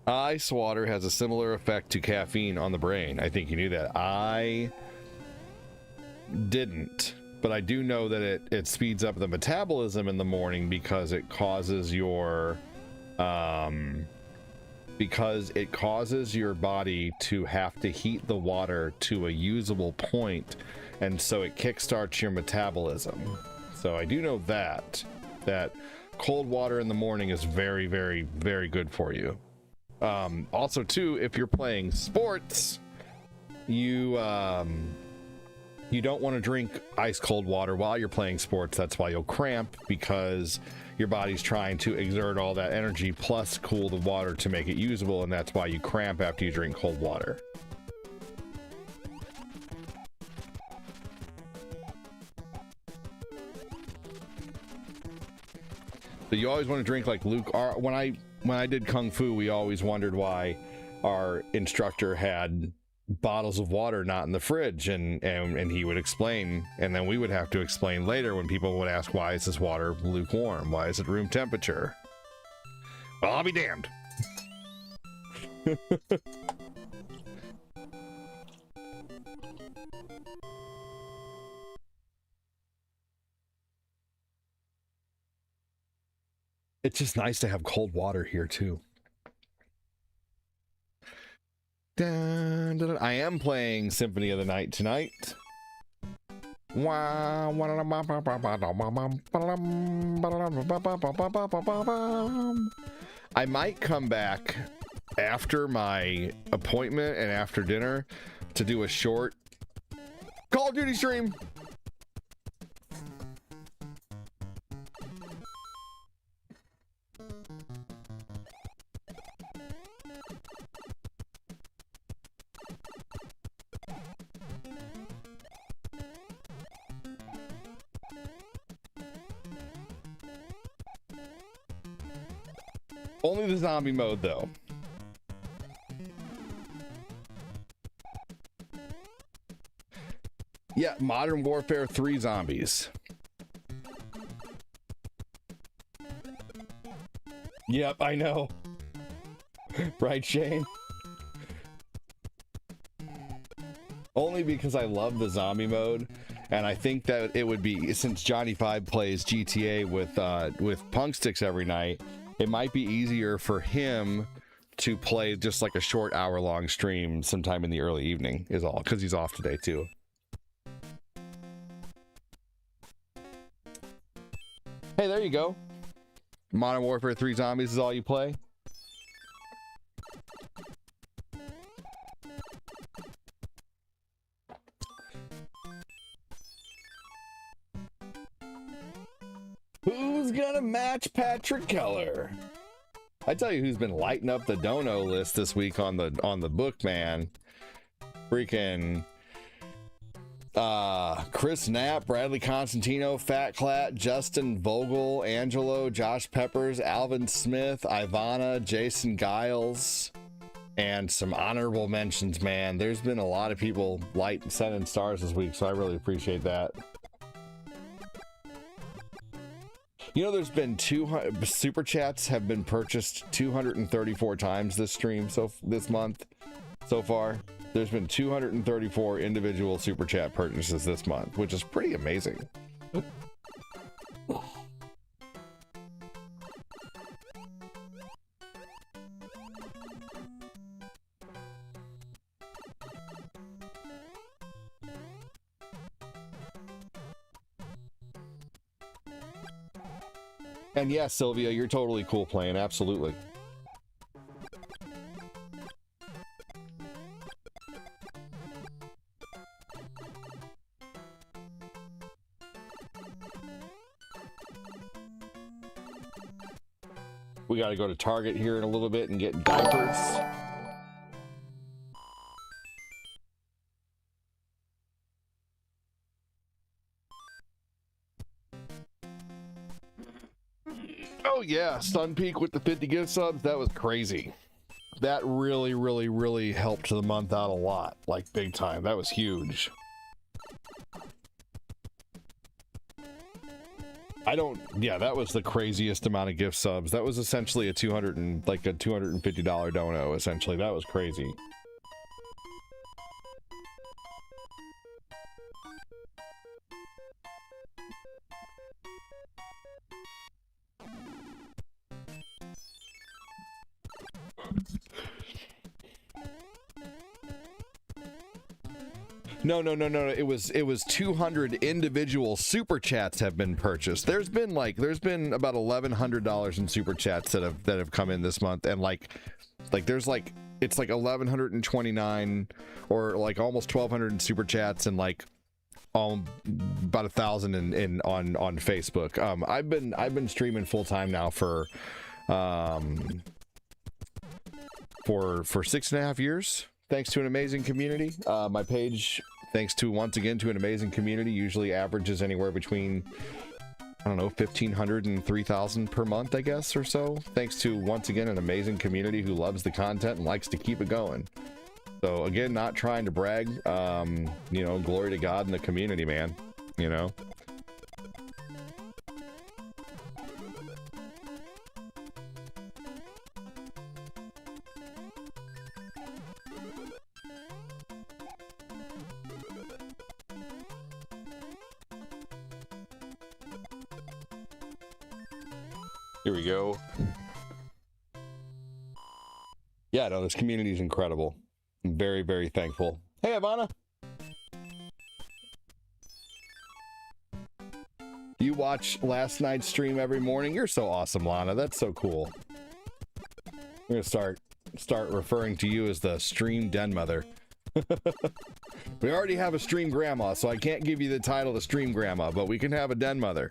Ice water has a similar effect to caffeine on the brain. I think you knew that. I didn't. but I do know that it speeds up the metabolism in the morning because it causes your body to have to heat the water to a usable point, and so it kickstarts your metabolism. So I do know that cold water in the morning is very, very, very good for you. Also too, if you're playing sports, you don't want to drink ice cold water while you're playing sports. That's why you'll cramp, because your body's trying to exert all that energy plus cool the water to make it usable, and that's why you cramp after you drink cold water. So you always want to drink like Luke. When I did Kung Fu, we always wondered why our instructor had bottles of water not in the fridge, and he would explain, and then we would have to explain later when people would ask, why is this water lukewarm? Why is it room temperature? Well, I'll be damned. It's just nice to have cold water here too. Dun, dun, dun. I am playing Symphony of the Night tonight. I might come back after my appointment and after dinner to do a short Call of Duty stream. Only the zombie mode, though. Yeah, Modern Warfare 3 zombies. Yep, I know. Right, Shane? Only because I love the zombie mode, and I think that it would be, since Johnny Five plays GTA with punk sticks every night, it might be easier for him to play just like a short hour-long stream sometime in the early evening, is all, because he's off today too. Hey, there you go. Modern Warfare 3 Zombies is all you play? Who's gonna match Patrick Keller? I tell you who's been lighting up the dono list this week on the book, man. Freaking Chris Knapp, Bradley Constantino, Fat Clat, Justin Vogel, Angelo, Josh Peppers, Alvin Smith, Ivana, Jason Giles, and some honorable mentions, man. There's been a lot of people sending stars this week, so I really appreciate that. You know, there's been 200 super chats have been purchased 234 times this month so far. There's been 234 individual super chat purchases this month, which is pretty amazing. And yeah, Sylvia, you're totally cool playing, absolutely. We got to go to Target here in a little bit and get diapers. Oh yeah, Sun Peak with the 50 gift subs, that was crazy. That really, really, really helped the month out a lot, like big time. That was huge. Yeah, that was the craziest amount of gift subs. That was essentially a $250 dono, essentially. That was crazy. No. It was 200 individual super chats have been purchased. There's been about $1,100 in super chats that have come in this month, and there's it's like 1,129 or like almost 1,200 in super chats, and like about 1,000 on Facebook. I've been streaming full time now for 6.5 years, thanks to an amazing community. My page, thanks to once again to an amazing community, usually averages anywhere between, I don't know, 1,500 and 3,000 per month, I guess, or so. Thanks to once again an amazing community who loves the content and likes to keep it going. So again, not trying to brag, you know, glory to God and the community, man, you know. Here we go. Yeah, no, this community is incredible. I'm very, very thankful. Hey, Ivana. You watch last night's stream every morning? You're so awesome, Lana. That's so cool. I'm gonna start referring to you as the stream den mother. We already have a stream grandma, so I can't give you the title of stream grandma, but we can have a den mother.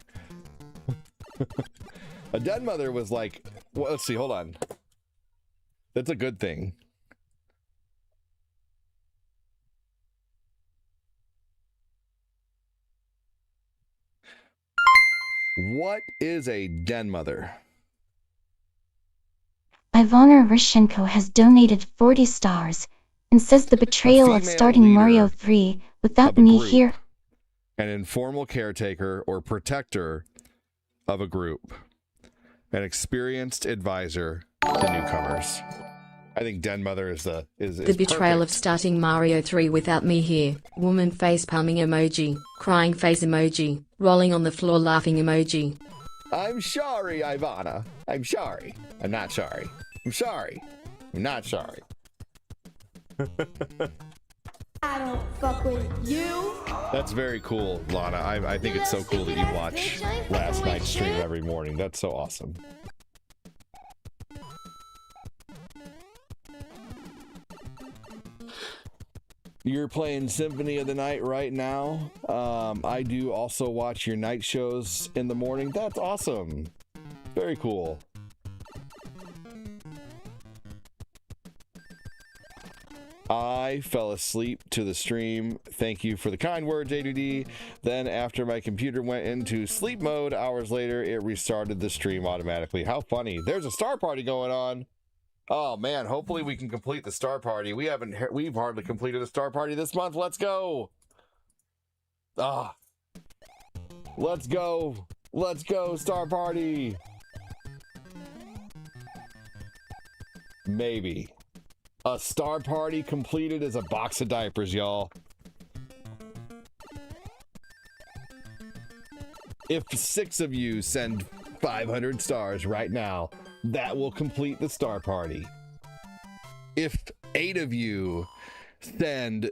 A den mother was like, well, let's see, hold on. That's a good thing. What is a den mother? Ivana Rishenko has donated 40 stars and says the betrayal of starting Mario 3 without me here. An informal caretaker or protector of a group. An experienced advisor to newcomers. I think den mother is the betrayal of starting Mario 3 without me here. Woman face palming emoji, crying face emoji, rolling on the floor laughing emoji. I'm sorry, Ivana. I'm sorry. I'm not sorry. I'm sorry. I'm not sorry. I don't fuck with you. That's very cool, Lana. I think it's so cool that you watch last night's stream every morning. That's so awesome. You're playing Symphony of the Night right now. I do also watch your night shows in the morning. That's awesome. Very cool. I fell asleep to the stream. Thank you for the kind words, ADD. Then after my computer went into sleep mode, hours later, it restarted the stream automatically. How funny. There's a star party going on. Oh man, hopefully we can complete the star party. We've hardly completed a star party this month. Let's go. Let's go. Let's go, star party. Maybe. A star party completed as a box of diapers, y'all. If 6 of you send 500 stars right now, that will complete the star party. If 8 of you send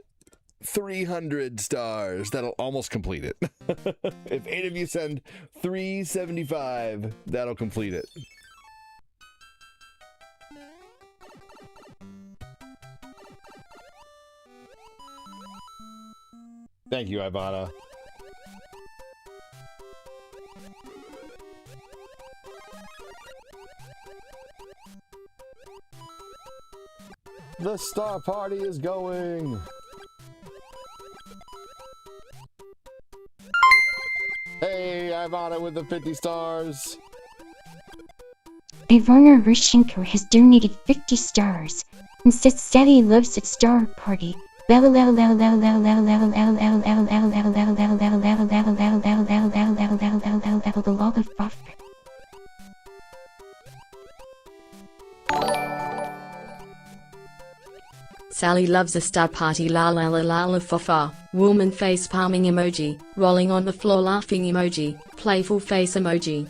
300 stars, that'll almost complete it. If 8 of you send 375, that'll complete it. Thank you, Ivana. The star party is going. Hey, Ivana with the 50 stars. Ivana Rishenko has donated 50 stars and says Sadie loves its star party. Sally loves a star party la la la la la fa fa. Woman face palming emoji, rolling on the floor laughing emoji, playful face emoji.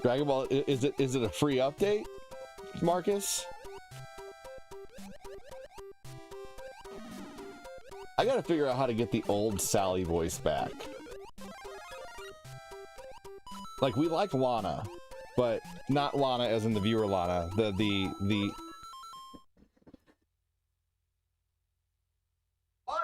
Dragon Ball, is it a free update, Marcus? I gotta figure out how to get the old Sally voice back. Like, we like Lana, but not Lana as in the viewer Lana. The What?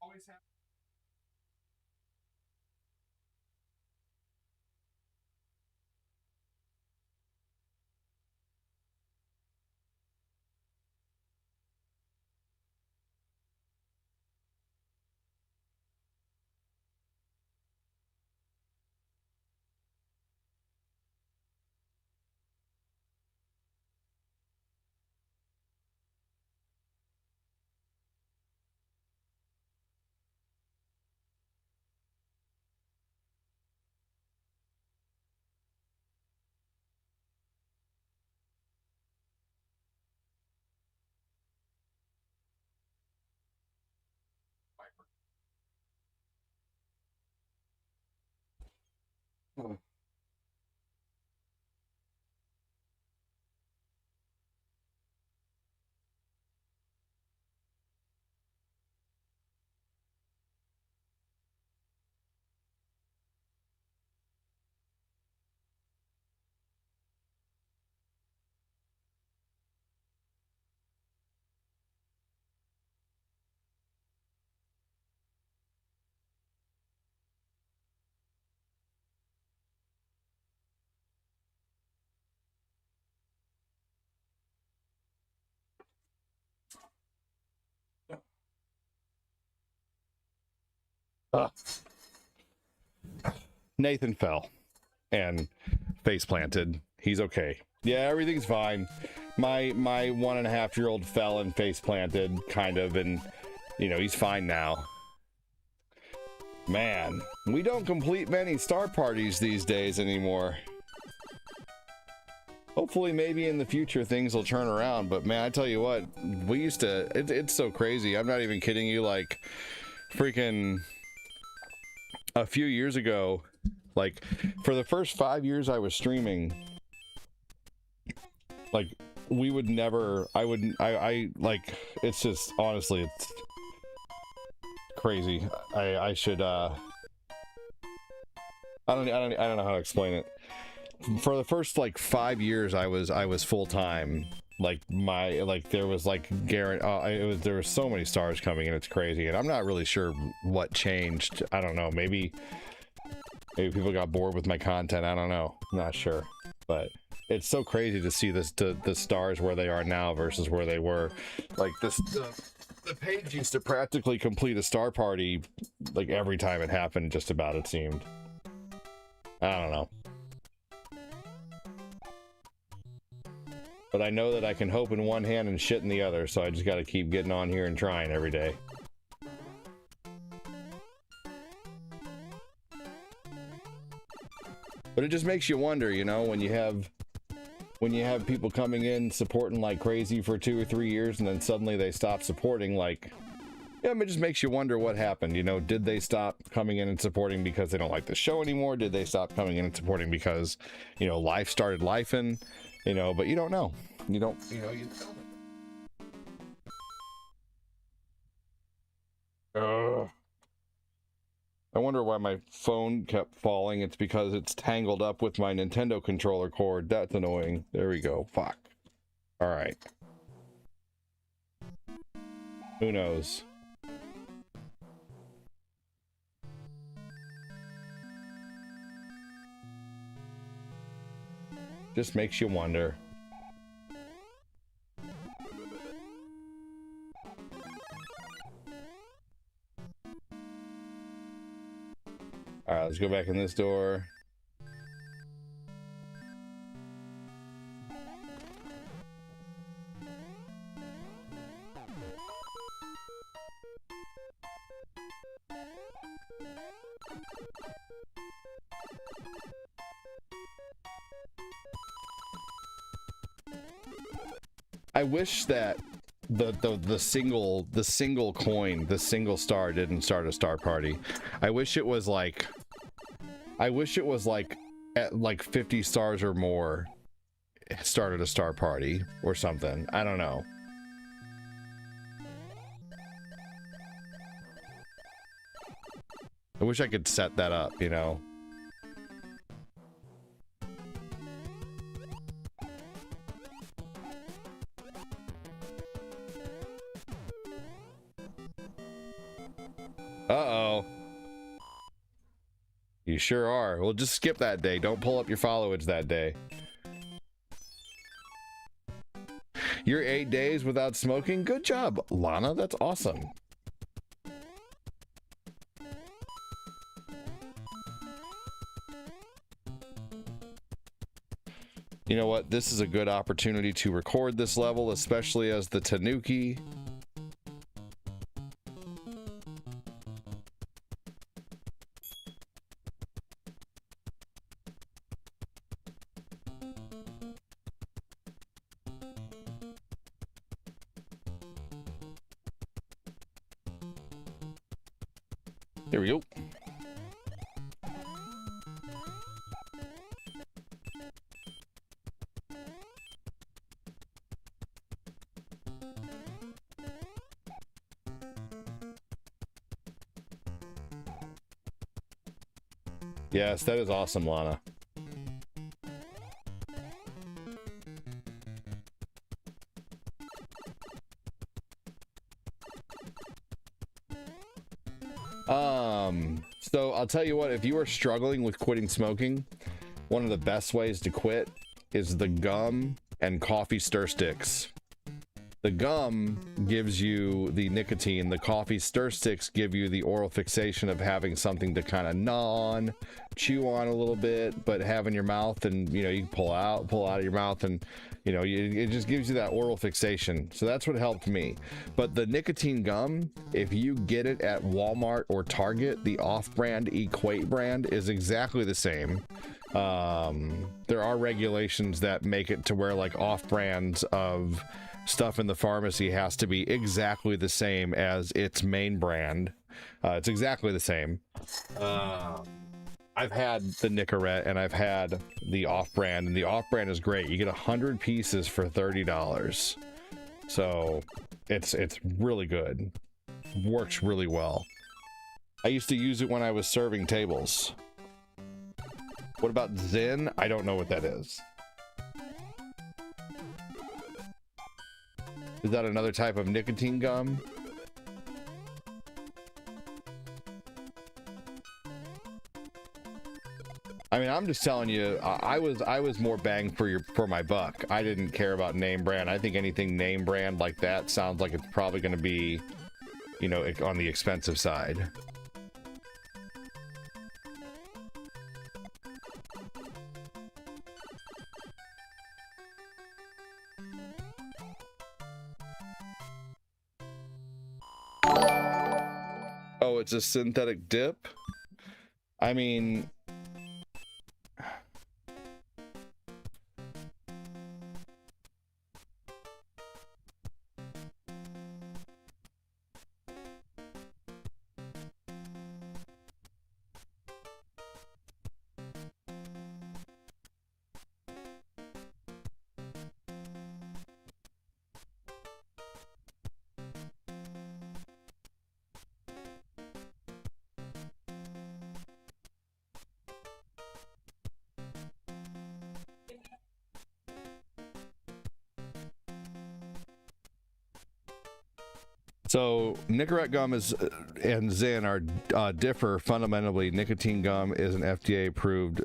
Always have. Nathan fell and face planted. He's okay. Yeah, everything's fine. My 1.5-year-old fell and face planted, kind of, and you know, he's fine now. Man, we don't complete many star parties these days anymore. Hopefully, maybe in the future things will turn around, but man, I tell you what, we used to, it's so crazy. I'm not even kidding you, like, freaking a few years ago, like, for the first 5 years I was streaming, like, we would never, I like, it's just, honestly, it's crazy. I should, I don't know how to explain it. For the first, like, 5 years, I was full-time. Like, there was, like, there were so many stars coming in, it's crazy, and I'm not really sure what changed. I don't know, maybe people got bored with my content, I don't know, I'm not sure, but it's so crazy to see the stars where they are now versus where they were. Like, the page used to practically complete a star party, like, every time it happened, just about, it seemed. I don't know. But I know that I can hope in one hand and shit in the other, so I just gotta keep getting on here and trying every day. But it just makes you wonder, you know, when you have people coming in supporting like crazy for 2 or 3 years and then suddenly they stop supporting, like, Yeah, it just makes you wonder what happened. You know, did they stop coming in and supporting because they don't like the show anymore? Did they stop coming in and supporting because, you know, life started lifing? You know, but you don't know. You don't, you know, you don't. I wonder why my phone kept falling. It's because it's tangled up with my Nintendo controller cord. That's annoying. There we go. Fuck. All right. Who knows? Just makes you wonder. All right, let's go back in this door. I wish that the single coin, the single star didn't start a star party. I wish it was like at like 50 stars or more it started a star party or something. I don't know. I wish I could set that up, you know. Uh-oh. You sure are. Well, just skip that day. Don't pull up your followage that day. You're 8 days without smoking? Good job, Lana. That's awesome. You know what? This is a good opportunity to record this level, especially as the Tanuki. Here we go. Yes, that is awesome, Lana. So I'll tell you what, if you are struggling with quitting smoking, one of the best ways to quit is the gum and coffee stir sticks. The gum gives you the nicotine, the coffee stir sticks give you the oral fixation of having something to kind of gnaw on, chew on a little bit, but have in your mouth, and you know, you can pull out of your mouth, and you know, it just gives you that oral fixation. So that's what helped me. But the nicotine gum, if you get it at Walmart or Target, the off-brand Equate brand is exactly the same. There are regulations that make it to where like off-brands of stuff in the pharmacy has to be exactly the same as its main brand. It's exactly the same. I've had the Nicorette and I've had the off-brand, and the off-brand is great. You get 100 pieces for $30. So it's really good. Works really well. I used to use it when I was serving tables. What about Zen? I don't know what that is. Is that another type of nicotine gum? I mean, I'm just telling you, I was more bang for my buck. I didn't care about name brand. I think anything name brand like that sounds like it's probably going to be, you know, on the expensive side. Oh, it's a synthetic dip? I mean... So Nicorette gum is and Zyn are differ fundamentally. Nicotine gum is an FDA-approved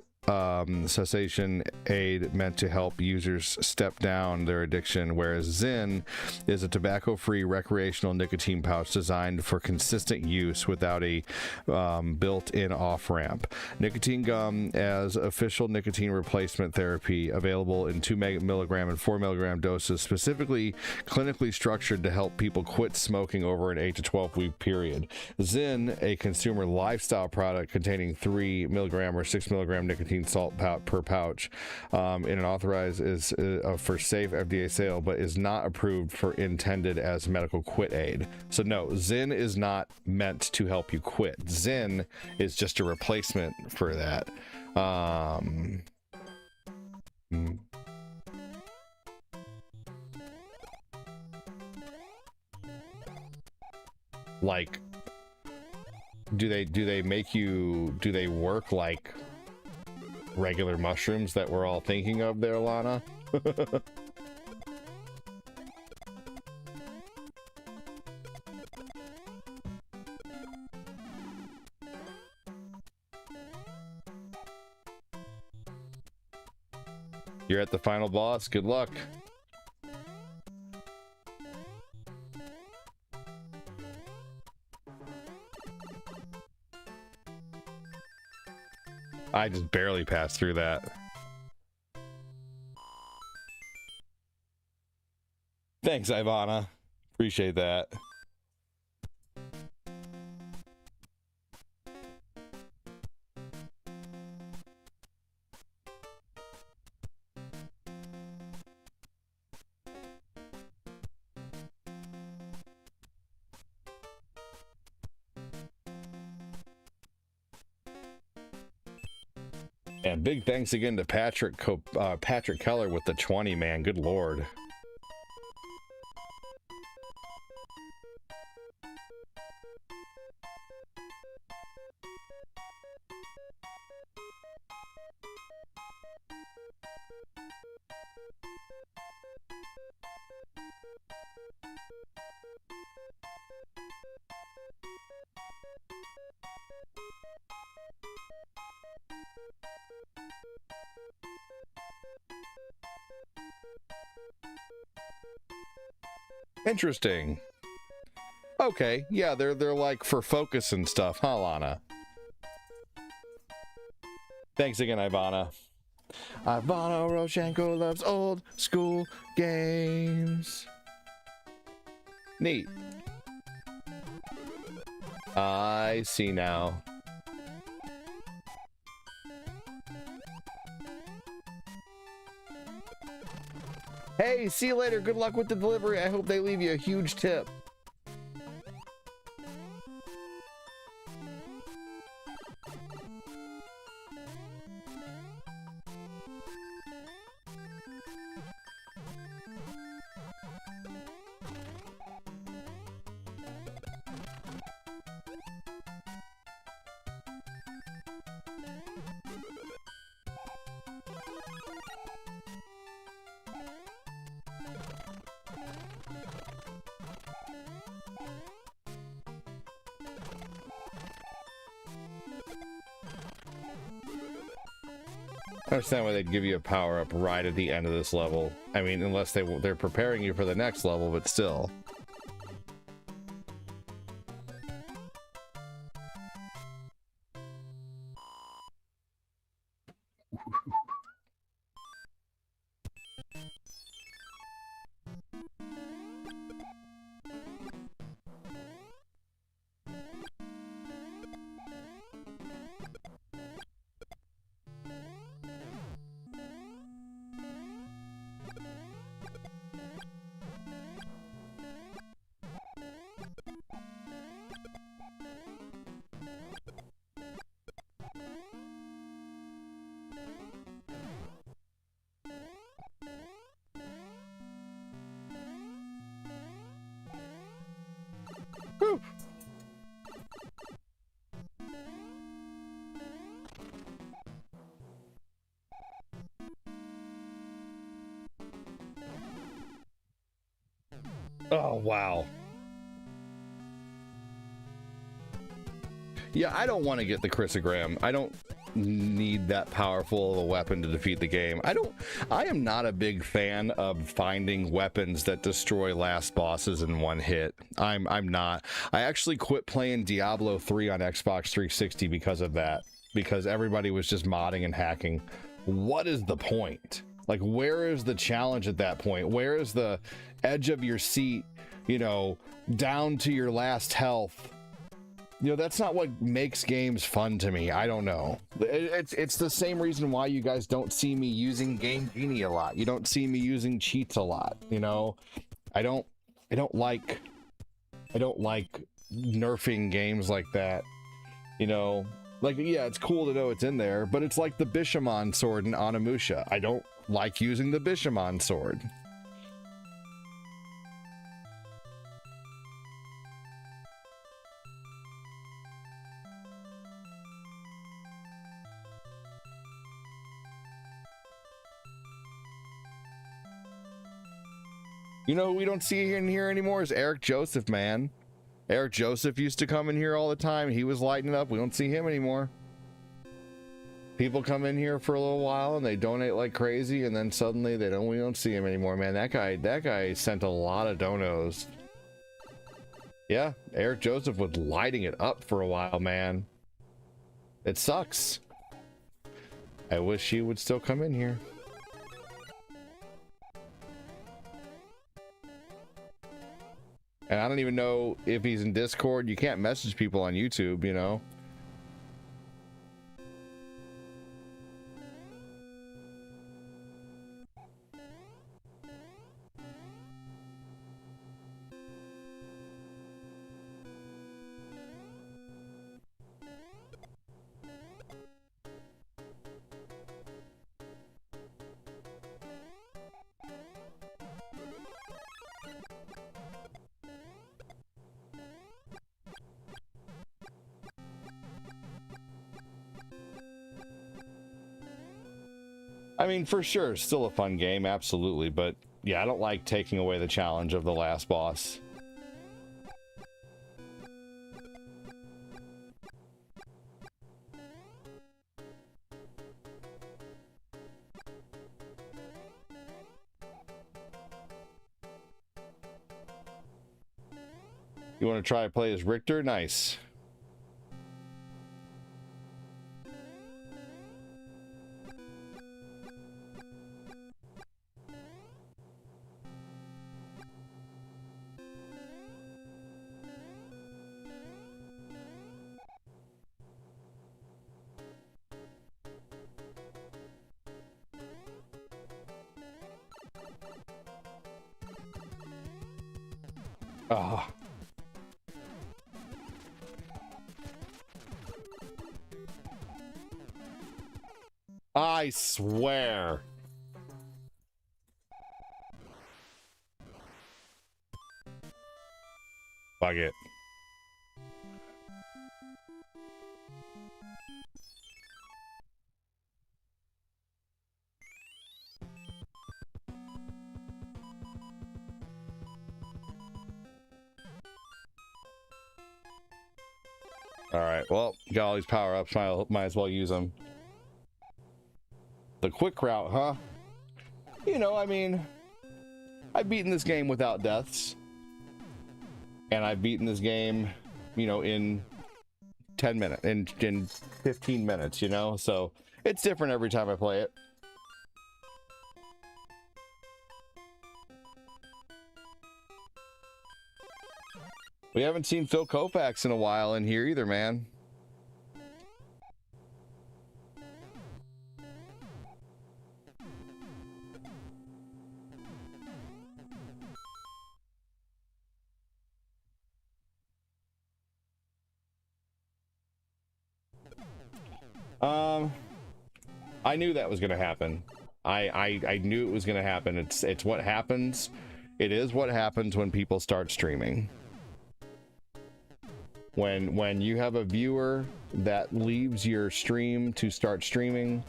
cessation aid meant to help users step down their addiction, whereas Zyn is a tobacco-free recreational nicotine pouch designed for consistent use without a built-in off-ramp. Nicotine gum as official nicotine replacement therapy, available in 2 milligram and 4 milligram doses, specifically clinically structured to help people quit smoking over an 8 to 12 week period. Zyn, a consumer lifestyle product containing 3 milligram or 6 milligram nicotine salt per pouch, in an authorized is for safe FDA sale, but is not approved for intended as medical quit aid. So no, Zyn is not meant to help you quit. Zyn is just a replacement for that. Like, do they make you, do they work like regular mushrooms that we're all thinking of there, Lana? You're at the final boss. Good luck. I just barely passed through that. Thanks, Ivana. Appreciate that. And big thanks again to Patrick Keller with the 20, man. Good lord. Interesting. Okay, yeah, they're like for focus and stuff, huh, Lana? Thanks again, Ivana. Ivana Roshenko loves old school games. Neat. I see now. Hey, see you later. Good luck with the delivery. I hope they leave you a huge tip. I understand why they'd give you a power-up right at the end of this level. I mean, unless they're preparing you for the next level, but still. Oh, wow. Yeah, I don't want to get the Chrysogram. I don't need that powerful of a weapon to defeat the game. I am not a big fan of finding weapons that destroy last bosses in one hit. I'm not. I actually quit playing Diablo 3 on Xbox 360 because of that. Because everybody was just modding and hacking. What is the point? Like, where is the challenge at that point? Where is the edge of your seat, you know, down to your last health? You know, that's not what makes games fun to me. I don't know. It's the same reason why you guys don't see me using Game Genie a lot. You don't see me using cheats a lot, you know? I don't like nerfing games like that, you know? Like, yeah, it's cool to know it's in there, but it's like the Bishamon sword in Onimusha. I don't like using the Bishamon sword. You know who we don't see in here anymore is Eric Joseph, man. Eric Joseph used to come in here all the time. He was lighting it up. We don't see him anymore. People come in here for a little while and they donate like crazy, and then suddenly we don't see him anymore, man. That guy sent a lot of donos. Yeah, Eric Joseph was lighting it up for a while, man. It sucks. I wish he would still come in here. And I don't even know if he's in Discord. You can't message people on YouTube, you know? I mean, for sure, still a fun game, absolutely, but yeah, I don't like taking away the challenge of the last boss. You want to try to play as Richter? Nice. Oh. I swear. Fuck it. Alright, well, got all these power-ups, might as well use them. The quick route, huh? You know, I mean, I've beaten this game without deaths. And I've beaten this game, you know, in 10 minutes, in 15 minutes, you know? So, it's different every time I play it. We haven't seen Phil Koufax in a while in here either, man. I knew that was going to happen. I knew it was going to happen. It's what happens. It is what happens when people start streaming. When you have a viewer that leaves your stream to start streaming,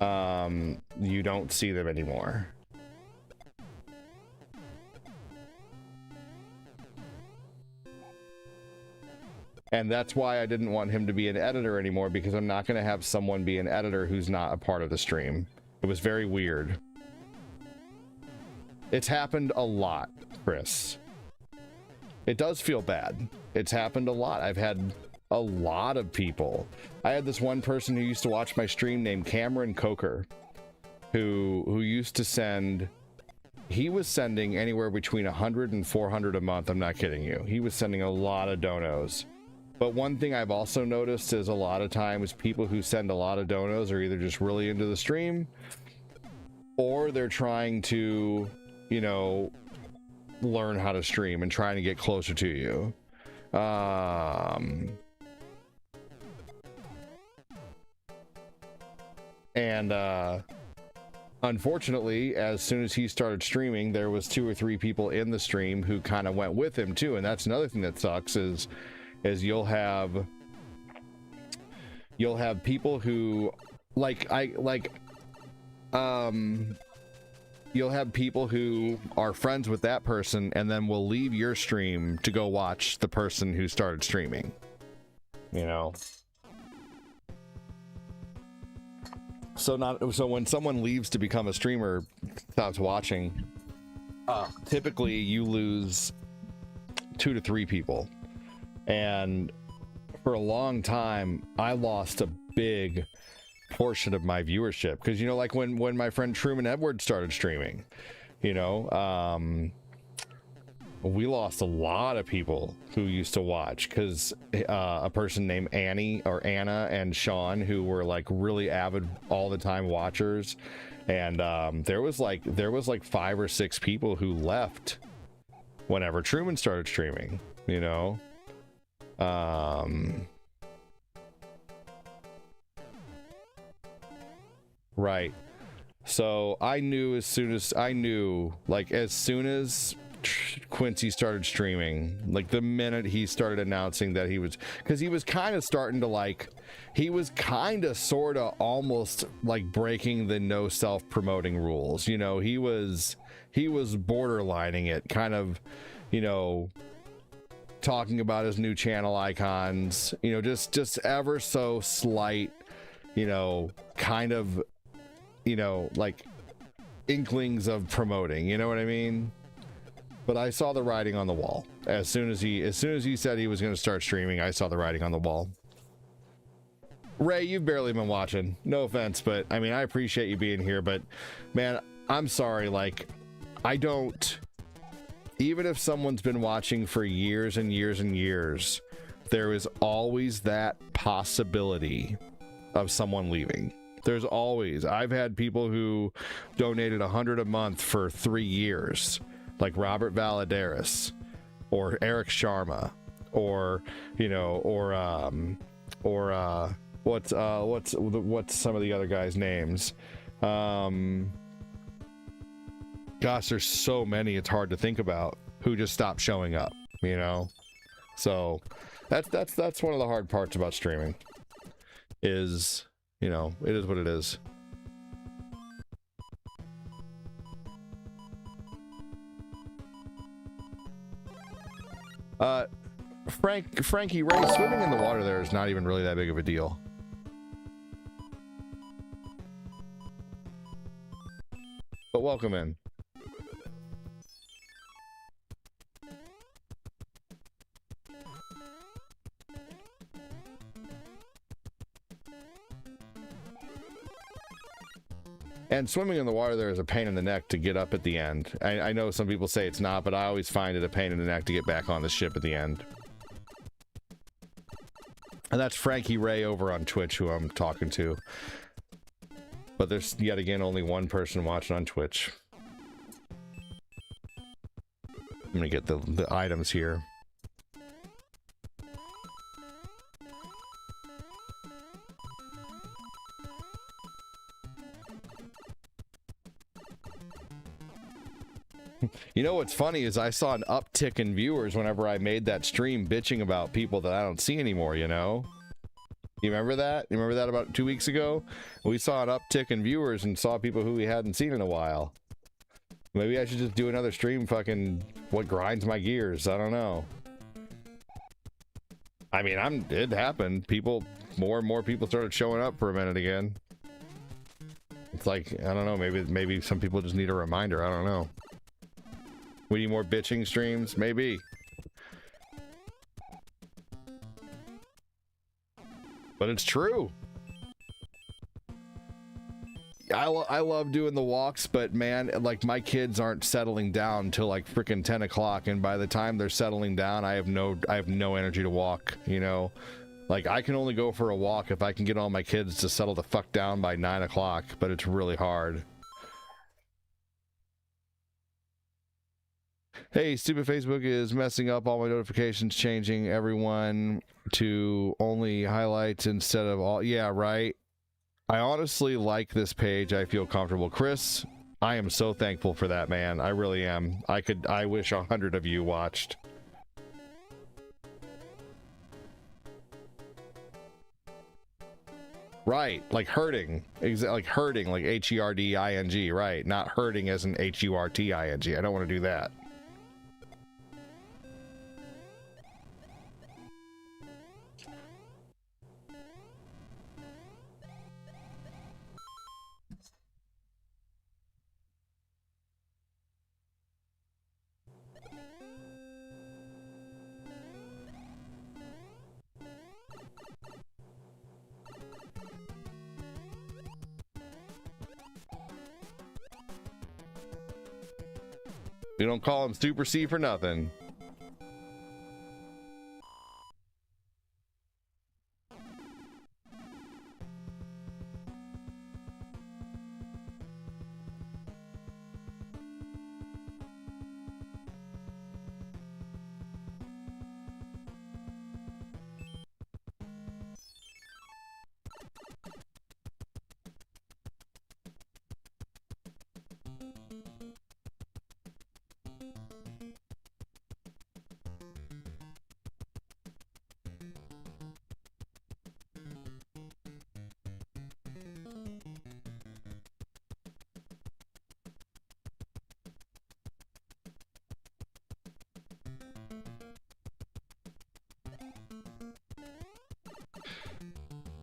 you don't see them anymore. And that's why I didn't want him to be an editor anymore, because I'm not going to have someone be an editor who's not a part of the stream. It was very weird. It's happened a lot, Chris. It does feel bad. It's happened a lot. I've had a lot of people. I had this one person who used to watch my stream named Cameron Coker, who used to send... He was sending anywhere between 100 and 400 a month. I'm not kidding you. He was sending a lot of donos. But one thing I've also noticed is a lot of times people who send a lot of donos are either just really into the stream, or they're trying to, you know, learn how to stream and trying to get closer to you. Unfortunately, as soon as he started streaming, there was 2 or 3 people in the stream who kind of went with him too, and that's another thing that sucks is you'll have people who you'll have people who are friends with that person and then will leave your stream to go watch the person who started streaming, you know. So when someone leaves to become a streamer, stops watching, typically you lose 2 to 3 people. And for a long time, I lost a big portion of my viewership. Because, you know, like when my friend Truman Edwards started streaming, you know, we lost a lot of people who used to watch, because a person named Annie or Anna and Sean, who were like really avid all the time watchers, and there was like 5 or 6 people who left whenever Truman started streaming, you know. Right. So I knew as soon as Quincy started streaming, like the minute he started announcing that he was, because he was kind of starting to he was kind of sort of almost like breaking the no self-promoting rules, you know. He was borderlining it, kind of, you know, talking about his new channel icons, you know, just ever so slight, you know, kind of, you know, like inklings of promoting, you know what I mean? But I saw the writing on the wall. As soon as he said he was going to start streaming, I saw the writing on the wall. Ray, you've barely been watching. No offense, but I mean, I appreciate you being here, but man, I'm sorry. Like, I don't, even if someone's been watching for years and years and years, there is always that possibility of someone leaving. There's always, I've had people who donated 100 a month for 3 years, like Robert Valadares or Eric Sharma, or, you know, what's some of the other guys' names? Gosh, there's so many, it's hard to think about, who just stopped showing up, you know. So that's one of the hard parts about streaming, is, you know, it is what it is. Frankie Ray, swimming in the water there is not even really that big of a deal. But welcome in. And swimming in the water there is a pain in the neck to get up at the end. I know some people say it's not, but I always find it a pain in the neck to get back on the ship at the end. And that's Frankie Ray over on Twitch who I'm talking to. But there's yet again only one person watching on Twitch. I'm gonna get the items here. You know what's funny is I saw an uptick in viewers whenever I made that stream bitching about people that I don't see anymore, you know? You remember that? You remember that about 2 weeks ago? We saw an uptick in viewers and saw people who we hadn't seen in a while. Maybe I should just do another stream fucking what grinds my gears. I don't know. I mean, it happened. More and more people started showing up for a minute again. It's like, I don't know, maybe some people just need a reminder. I don't know. We need more bitching streams? Maybe. But it's true. I love doing the walks, but man, like my kids aren't settling down until like freaking 10 o'clock, and by the time they're settling down, I have no energy to walk, you know? Like I can only go for a walk if I can get all my kids to settle the fuck down by 9 o'clock, but it's really hard. Hey, stupid Facebook is messing up all my notifications, changing everyone to only highlights instead of all. Yeah, right. I honestly like this page. I feel comfortable. Chris, I am so thankful for that, man. I really am. I wish 100 of you watched. Right, like hurting. Like hurting, like H-E-R-D-I-N-G, right. Not hurting as in H-U-R-T-I-N-G. I don't want to do that. We don't call him Super C for nothing.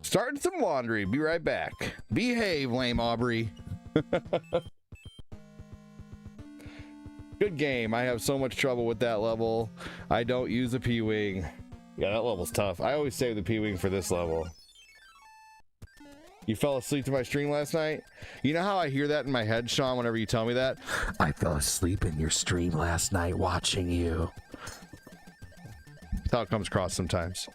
Starting some laundry. Be right back. Behave, lame Aubrey. Good game. I have so much trouble with that level. I don't use a P-Wing. Yeah, that level's tough. I always save the P-Wing for this level. You fell asleep to my stream last night? You know how I hear that in my head, Sean, whenever you tell me that? I fell asleep in your stream last night watching you. That's how it comes across sometimes.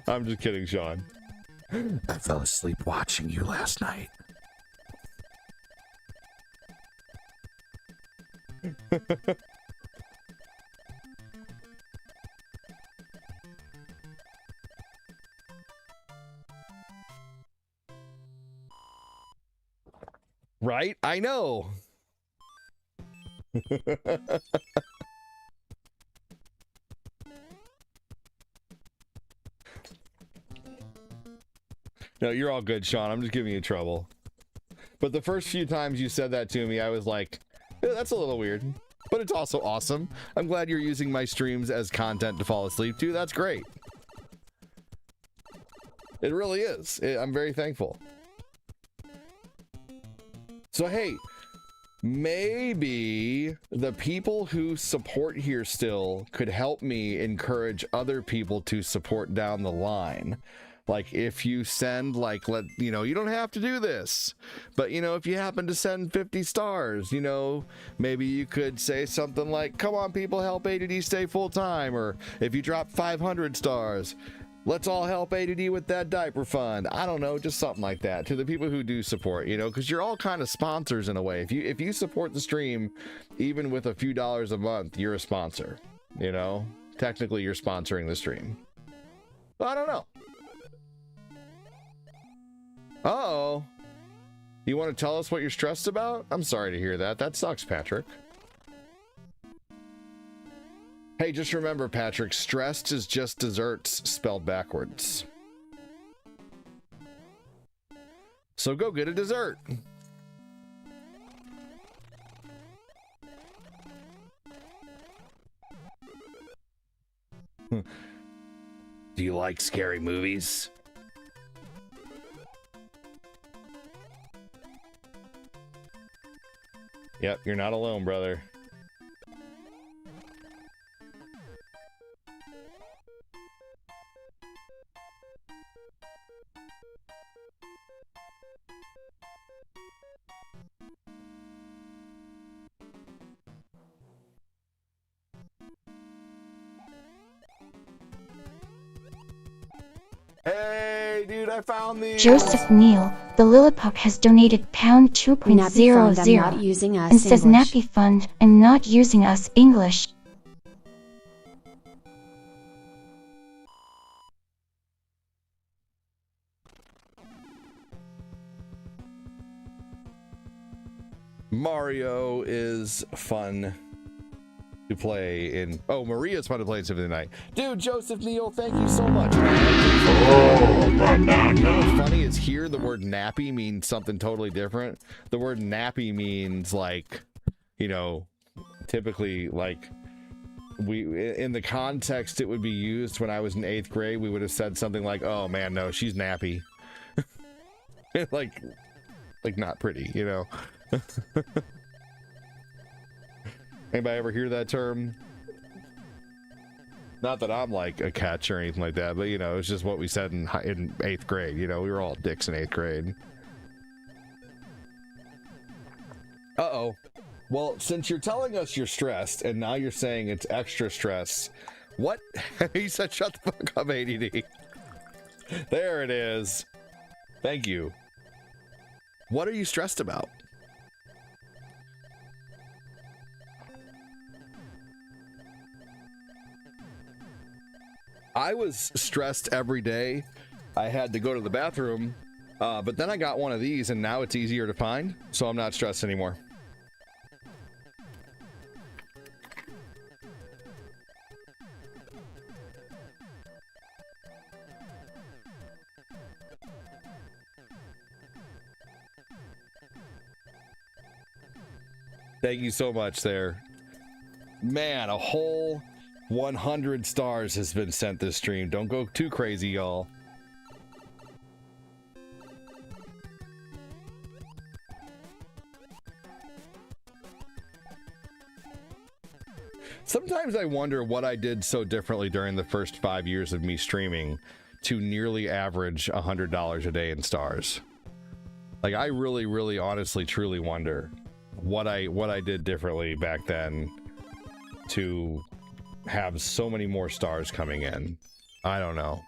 I'm just kidding, Sean. I fell asleep watching you last night. Right? I know. No, you're all good, Sean. I'm just giving you trouble. But the first few times you said that to me, I was like, "Yeah, that's a little weird." But it's also awesome. I'm glad you're using my streams as content to fall asleep to. That's great. It really is. I'm very thankful. So, hey, maybe the people who support here still could help me encourage other people to support down the line. Like if you send you don't have to do this, but if you happen to send 50 stars, maybe you could say something like, come on people, help A2D stay full time. Or if you drop 500 stars, let's all help A2D with that diaper fund. I don't know, just something like that to the people who do support, because you're all kind of sponsors in a way. If you support the stream, even with a few dollars a month, you're a sponsor, technically you're sponsoring the stream. But I don't know. Uh-oh. You want to tell us what you're stressed about? I'm sorry to hear that. That sucks, Patrick. Hey, just remember, Patrick, stressed is just desserts spelled backwards. So go get a dessert. Do you like scary movies? Yep, you're not alone, brother. Hey, dude, I found these. Joseph Neal, the Lilliput has donated pound 2.00 using us and says English. Nappy Fund and not using us English. Mario is fun to play in. Oh, Maria's fun to play in Symphony of the Night. Dude, Joseph Neal, thank you so much. You know what's funny is here the word nappy means something totally different. The word nappy means like, you know, typically like in the context it would be used when I was in 8th grade, we would have said something like, oh man, no, she's nappy. like not pretty, you know. Anybody ever hear that term? Not that I'm like a catch or anything like that, but you know, it's just what we said in 8th grade. You know, we were all dicks in 8th grade. Uh-oh. Well, since you're telling us you're stressed and now you're saying it's extra stress, what? He said, shut the fuck up, ADD. There it is. Thank you. What are you stressed about? I was stressed every day. I had to go to the bathroom, but then I got one of these and now it's easier to find, so I'm not stressed anymore. Thank you so much there. Man, a whole 100 stars has been sent this stream. Don't go too crazy, y'all. Sometimes I wonder what I did so differently during the first 5 years of me streaming to nearly average $100 a day in stars. Like, I really, really, honestly, truly wonder what I did differently back then to have so many more stars coming in. I don't know.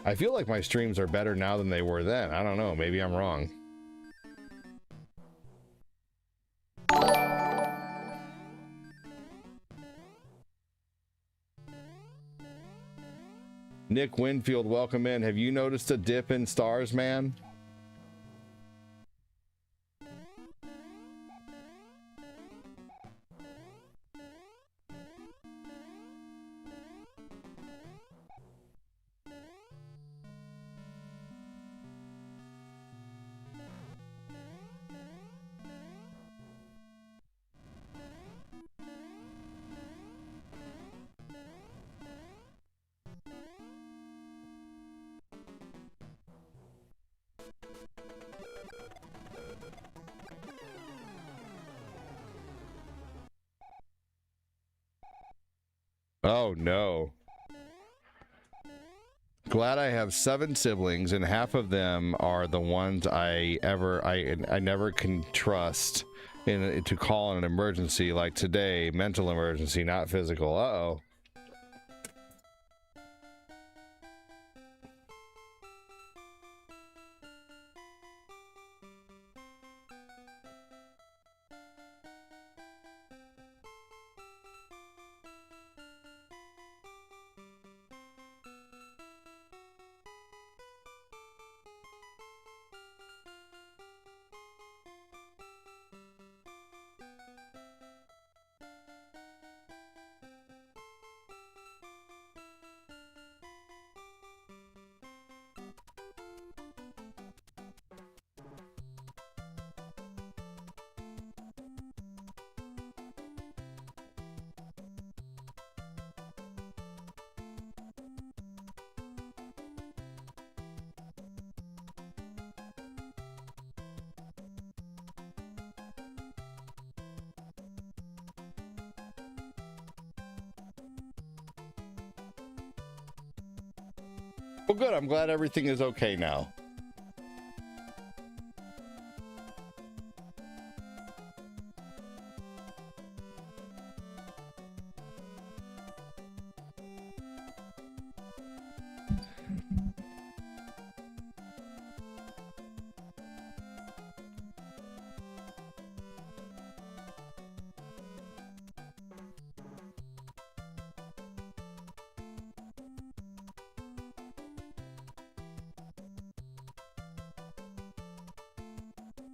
I feel like my streams are better now than they were then. I don't know. Maybe I'm wrong. Nick Winfield, welcome in. Have you noticed a dip in stars, man? Oh no. Glad I have 7 siblings and half of them are the ones I never can trust to call in an emergency, like today, mental emergency, not physical. Uh-oh. Well, good. I'm glad everything is okay now.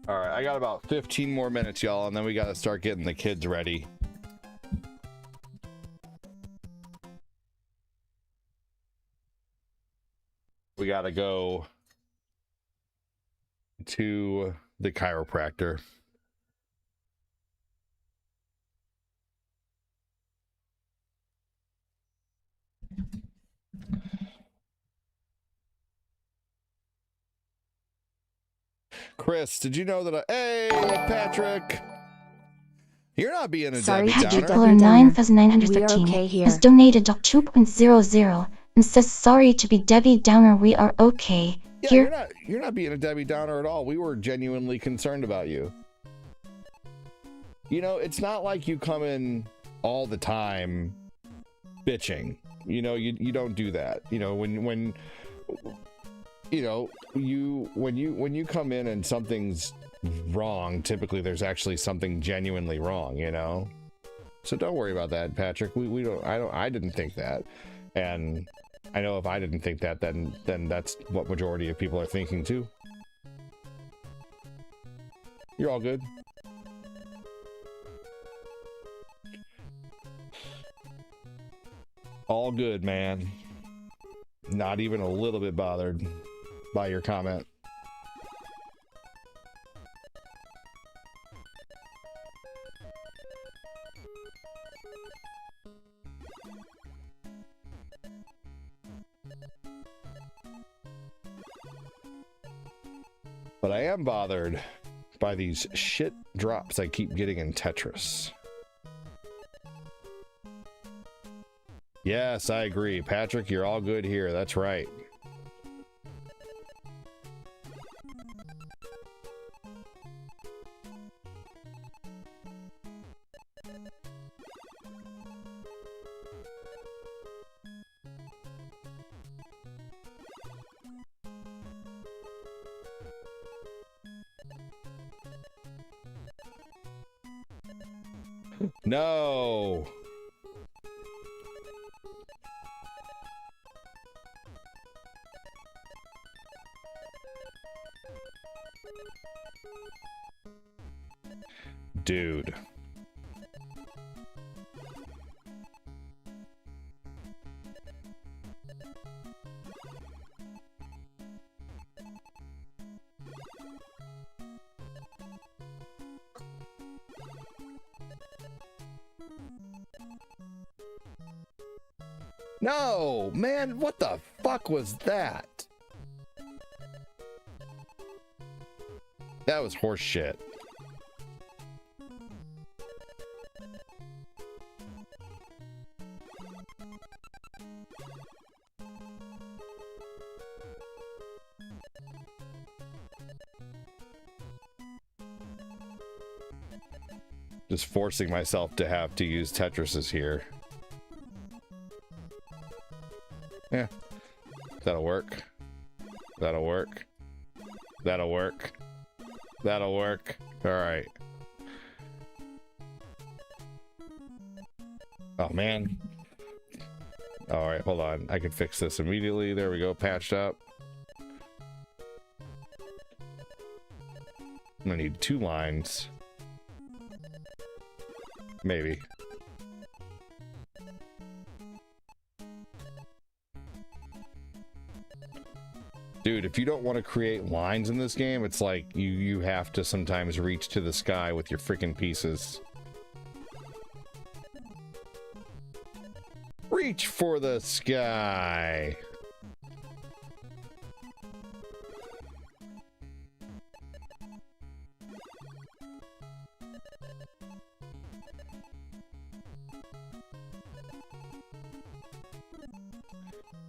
All right, I got about 15 more minutes, y'all, and then we got to start getting the kids ready. We got to go to the chiropractor. Chris, did you know that hey, Patrick, you're not being a Sorry, Debbie Patrick. Downer. Caller Debbie Downer. 9913 We are okay here. has donated $2.00 and says sorry to be Debbie Downer. We are okay. Yeah, Here, you're not being a Debbie Downer at all. We were genuinely concerned about you. You know, it's not like you come in all the time bitching. You know, you don't do that. You know, when you know, when you come in and something's wrong, typically there's actually something genuinely wrong, you know? So don't worry about that, Patrick. I didn't think that. And I know if I didn't think that, then that's what majority of people are thinking too. You're all good. All good, man. Not even a little bit bothered by your comment. But I am bothered by these shit drops I keep getting in Tetris. Yes, I agree. Patrick, you're all good here. That's right. No. Dude. No, man, what the fuck was that? That was horse shit. Just forcing myself to have to use Tetrises here. Yeah, that'll work. That'll work. That'll work. That'll work. All right. Oh, man. All right, hold on. I can fix this immediately. There we go. Patched up. I'm gonna need 2 lines. Maybe. Dude, if you don't want to create lines in this game, it's like you have to sometimes reach to the sky with your freaking pieces. Reach for the sky.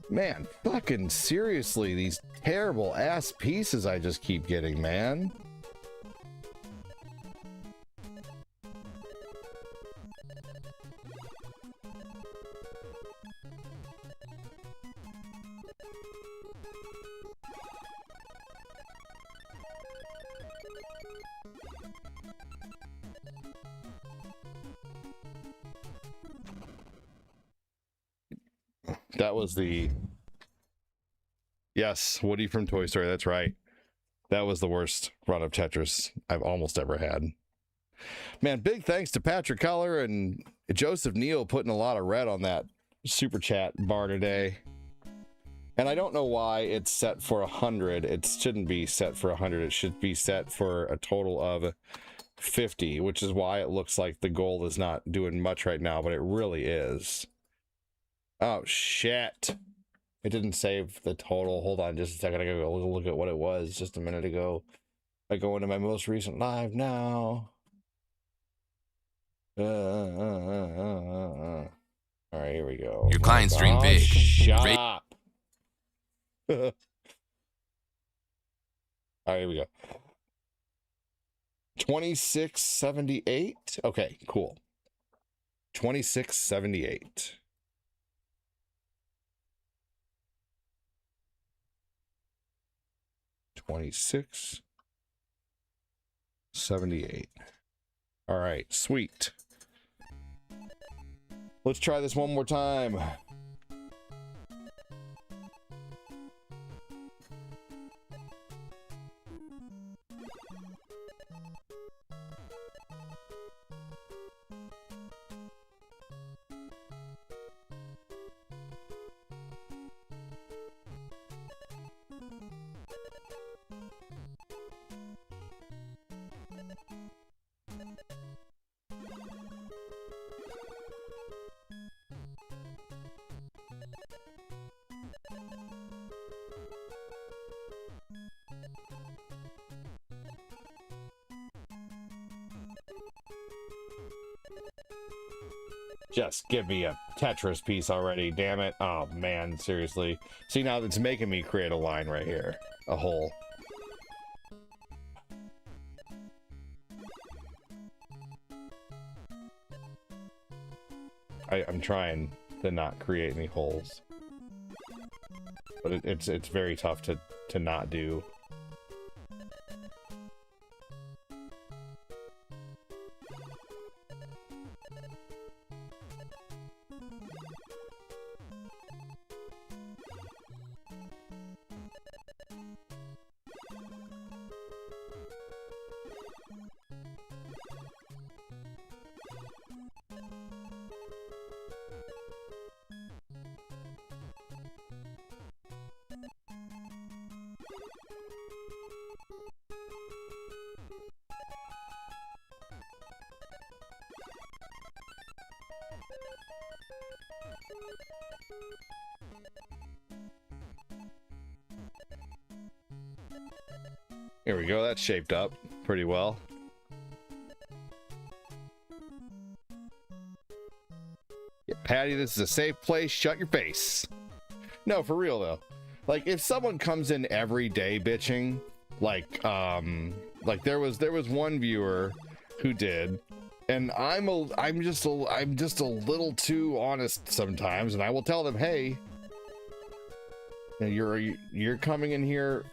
Man, fucking seriously, these terrible ass pieces I just keep getting, man. That was the... Yes, Woody from Toy Story, that's right. That was the worst run of Tetris I've almost ever had. Man, big thanks to Patrick Collar and Joseph Neal putting a lot of red on that super chat bar today. And I don't know why it's set for 100. It shouldn't be set for 100. It should be set for a total of 50, which is why it looks like the goal is not doing much right now, but it really is. Oh, shit. It didn't save the total. Hold on just a second. I gotta go look at what it was just a minute ago. I go into my most recent live now. All right, here we go. Your clients dream big. Shut up. All right, here we go. 2678. Okay, cool. 2678. 2678. All right, sweet. Let's try this one more time. Just give me a Tetris piece already, damn it. Oh man, seriously. See, now it's making me create a line right here. A hole. I'm trying to not create any holes. But it's very tough to not do. Here we go, that's shaped up pretty well. Yeah, Patty, this is a safe place, shut your face. No, for real though. Like, if someone comes in every day bitching, like there was one viewer who did, and I'm just a little too honest sometimes, and I will tell them, hey, you're coming in here.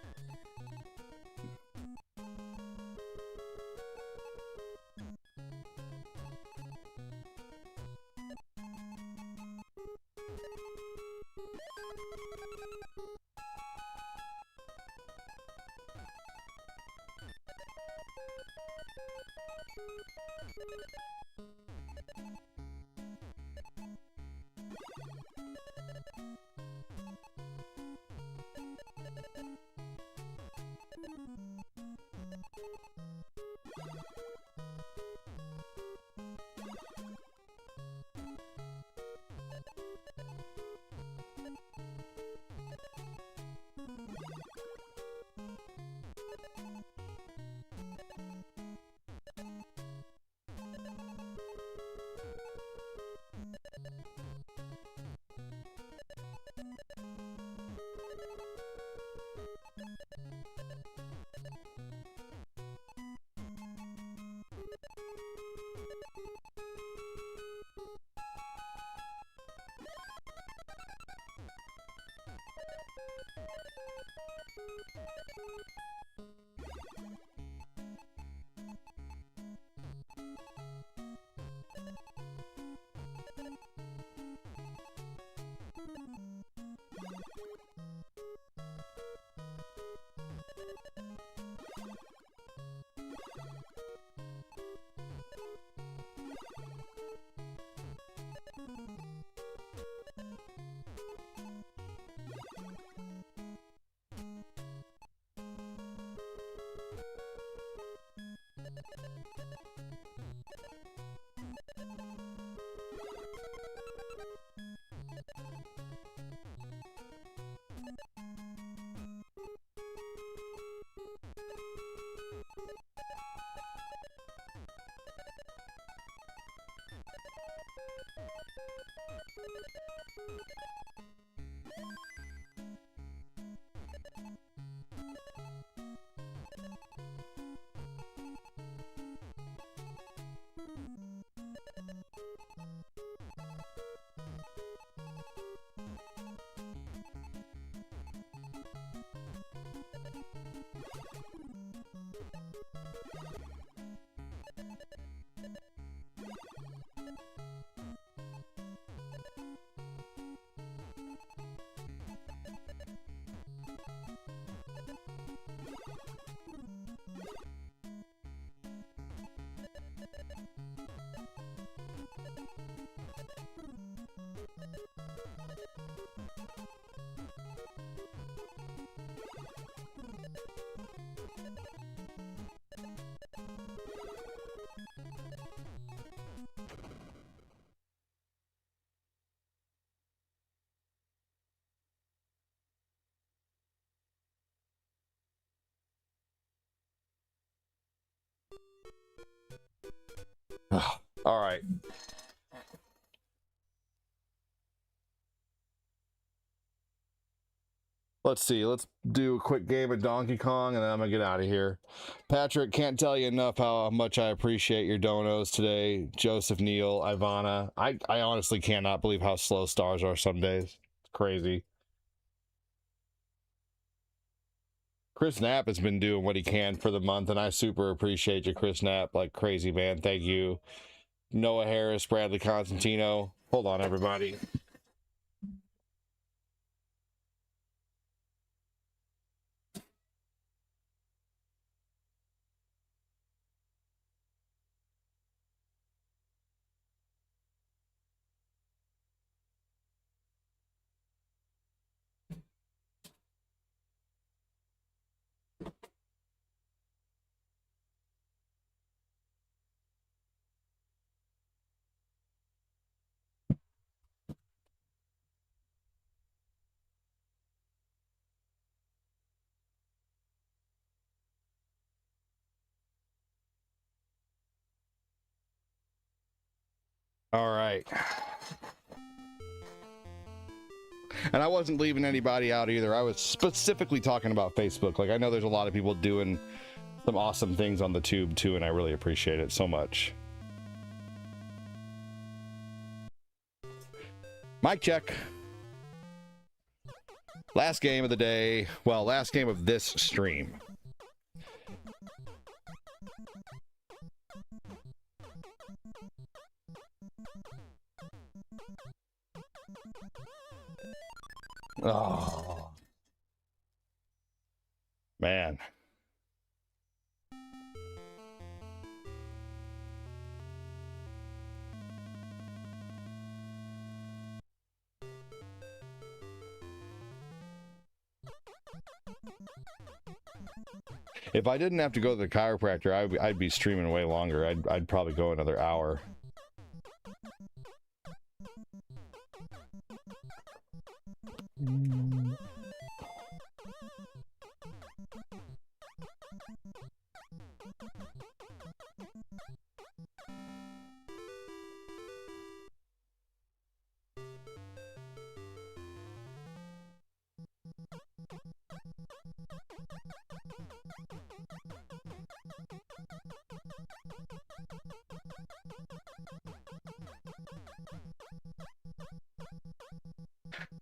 All right. Let's see. Let's do a quick game of Donkey Kong, and then I'm gonna get out of here. Patrick, can't tell you enough how much I appreciate your donos today. Joseph, Neal, Ivana. I honestly cannot believe how slow stars are some days. It's crazy. Chris Knapp has been doing what he can for the month, and I super appreciate you, Chris Knapp, like crazy, man. Thank you. Noah Harris, Bradley Constantino. Hold on, everybody. All right. And I wasn't leaving anybody out either. I was specifically talking about Facebook. Like, I know there's a lot of people doing some awesome things on the tube too, and I really appreciate it so much. Mic check. Last game of the day. Well, last game of this stream. Oh, man. If I didn't have to go to the chiropractor, I'd be streaming way longer. I'd probably go another hour.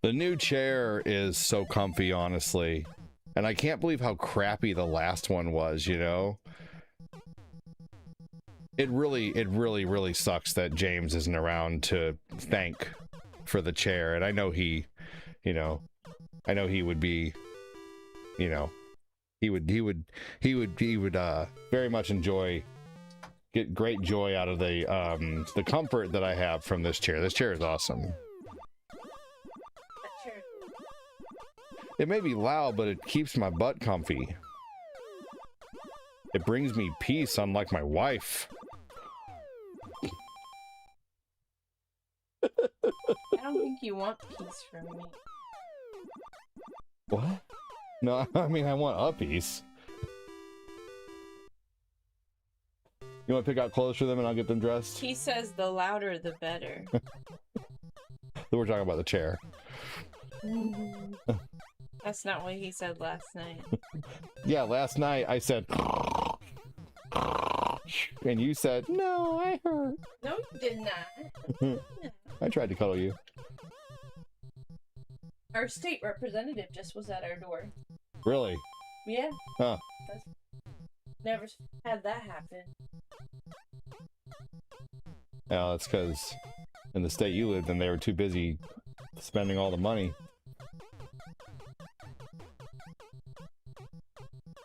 The new chair is so comfy, honestly. And I can't believe how crappy the last one was, you know? It really sucks that James isn't around to thank for the chair. And I know he, you know, I know he would be, you know, he would very much get great joy out of the comfort that I have from this chair. This chair is awesome. It may be loud, but it keeps my butt comfy. It brings me peace, unlike my wife. I don't think you want peace from me. What? No, I mean, I want a piece. You want to pick out clothes for them and I'll get them dressed? He says the louder the better. We're talking about the chair. That's not what he said last night. Yeah, last night I said... And you said, no, I heard. No, you did not. I tried to cuddle you. Our state representative just was at our door. Really? Yeah. Huh. Never had that happen. Yeah, that's because in the state you lived in, they were too busy spending all the money.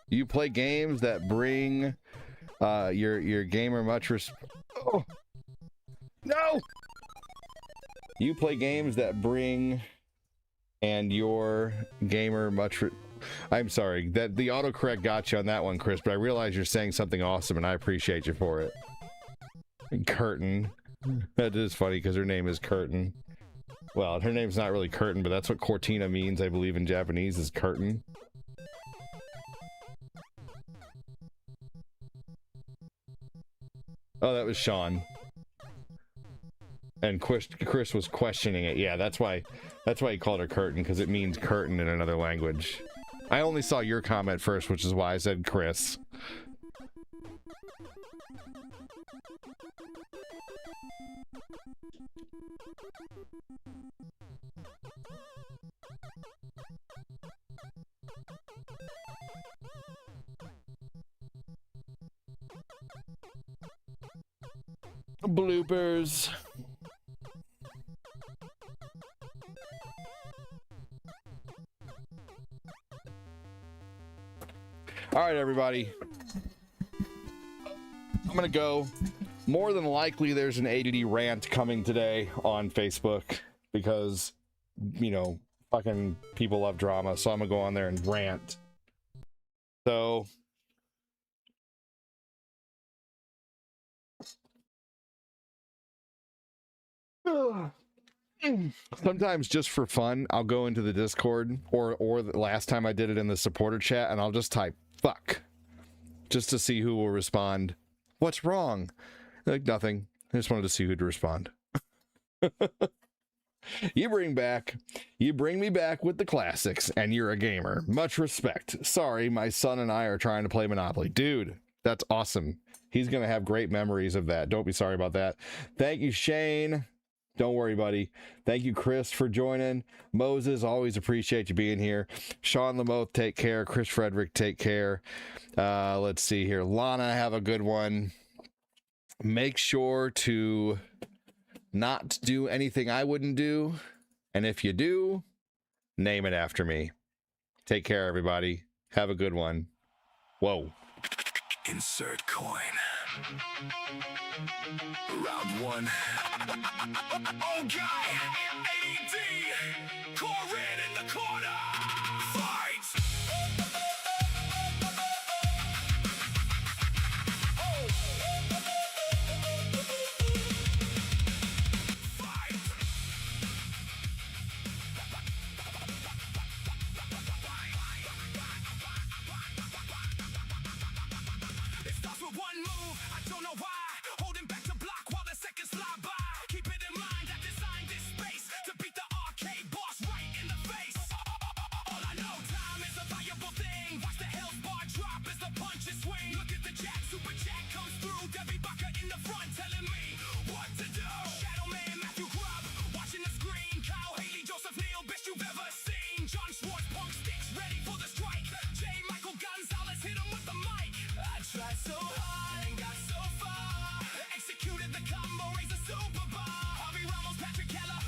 You play games that bring your gamer much oh. No! You play games that bring and your gamer much I'm sorry, that the autocorrect got you on that one, Chris, but I realize you're saying something awesome and I appreciate you for it. Curtain. That is funny because her name is Curtain. Well, her name's not really Curtain, but that's what Cortina means, I believe, in Japanese, is curtain. Oh, that was Sean. And Chris was questioning it. Yeah, that's why he called her curtain, because it means curtain in another language. I only saw your comment first, which is why I said Chris. Bloopers. All right, everybody. I'm gonna go. More than likely, there's an ADD rant coming today on Facebook because, you know, fucking people love drama. So I'm gonna go on there and rant. So. Sometimes just for fun, I'll go into the Discord or the last time I did it in the supporter chat and I'll just type fuck just to see who will respond. What's wrong? Like nothing. I just wanted to see who'd respond. You bring me back with the classics and you're a gamer. Much respect. Sorry, my son and I are trying to play Monopoly. Dude, that's awesome. He's going to have great memories of that. Don't be sorry about that. Thank you, Shane. Don't worry, buddy. Thank you, Chris, for joining. Moses, always appreciate you being here. Sean Lamoth, take care. Chris Frederick, take care. Let's see here. Lana, have a good one. Make sure to not do anything I wouldn't do. And if you do, name it after me. Take care, everybody. Have a good one. Whoa. Insert coin. Round one. Oh, guy! AD! Corin in the corner! Fight! It starts with one move, I don't know why. Holding back the block while the seconds fly by. Keep it in mind, I designed this space to beat the arcade boss right in the face. All I know, time is a valuable thing. Watch the health bar drop as the punches swing. Look at the jack, super jack comes through. Debbie Bucker in the front telling me what to do. Shadow Man, Matthew Grubb, watching the screen. Kyle Haley, Joseph Neal, best you've ever seen. John Schwartz, punk sticks, ready for the strike. J. Michael Gonzalez, hit him with the mic. I tried so hard and got so far. Executed the combo, raised a super bar. Harvey Ramos, Patrick Keller,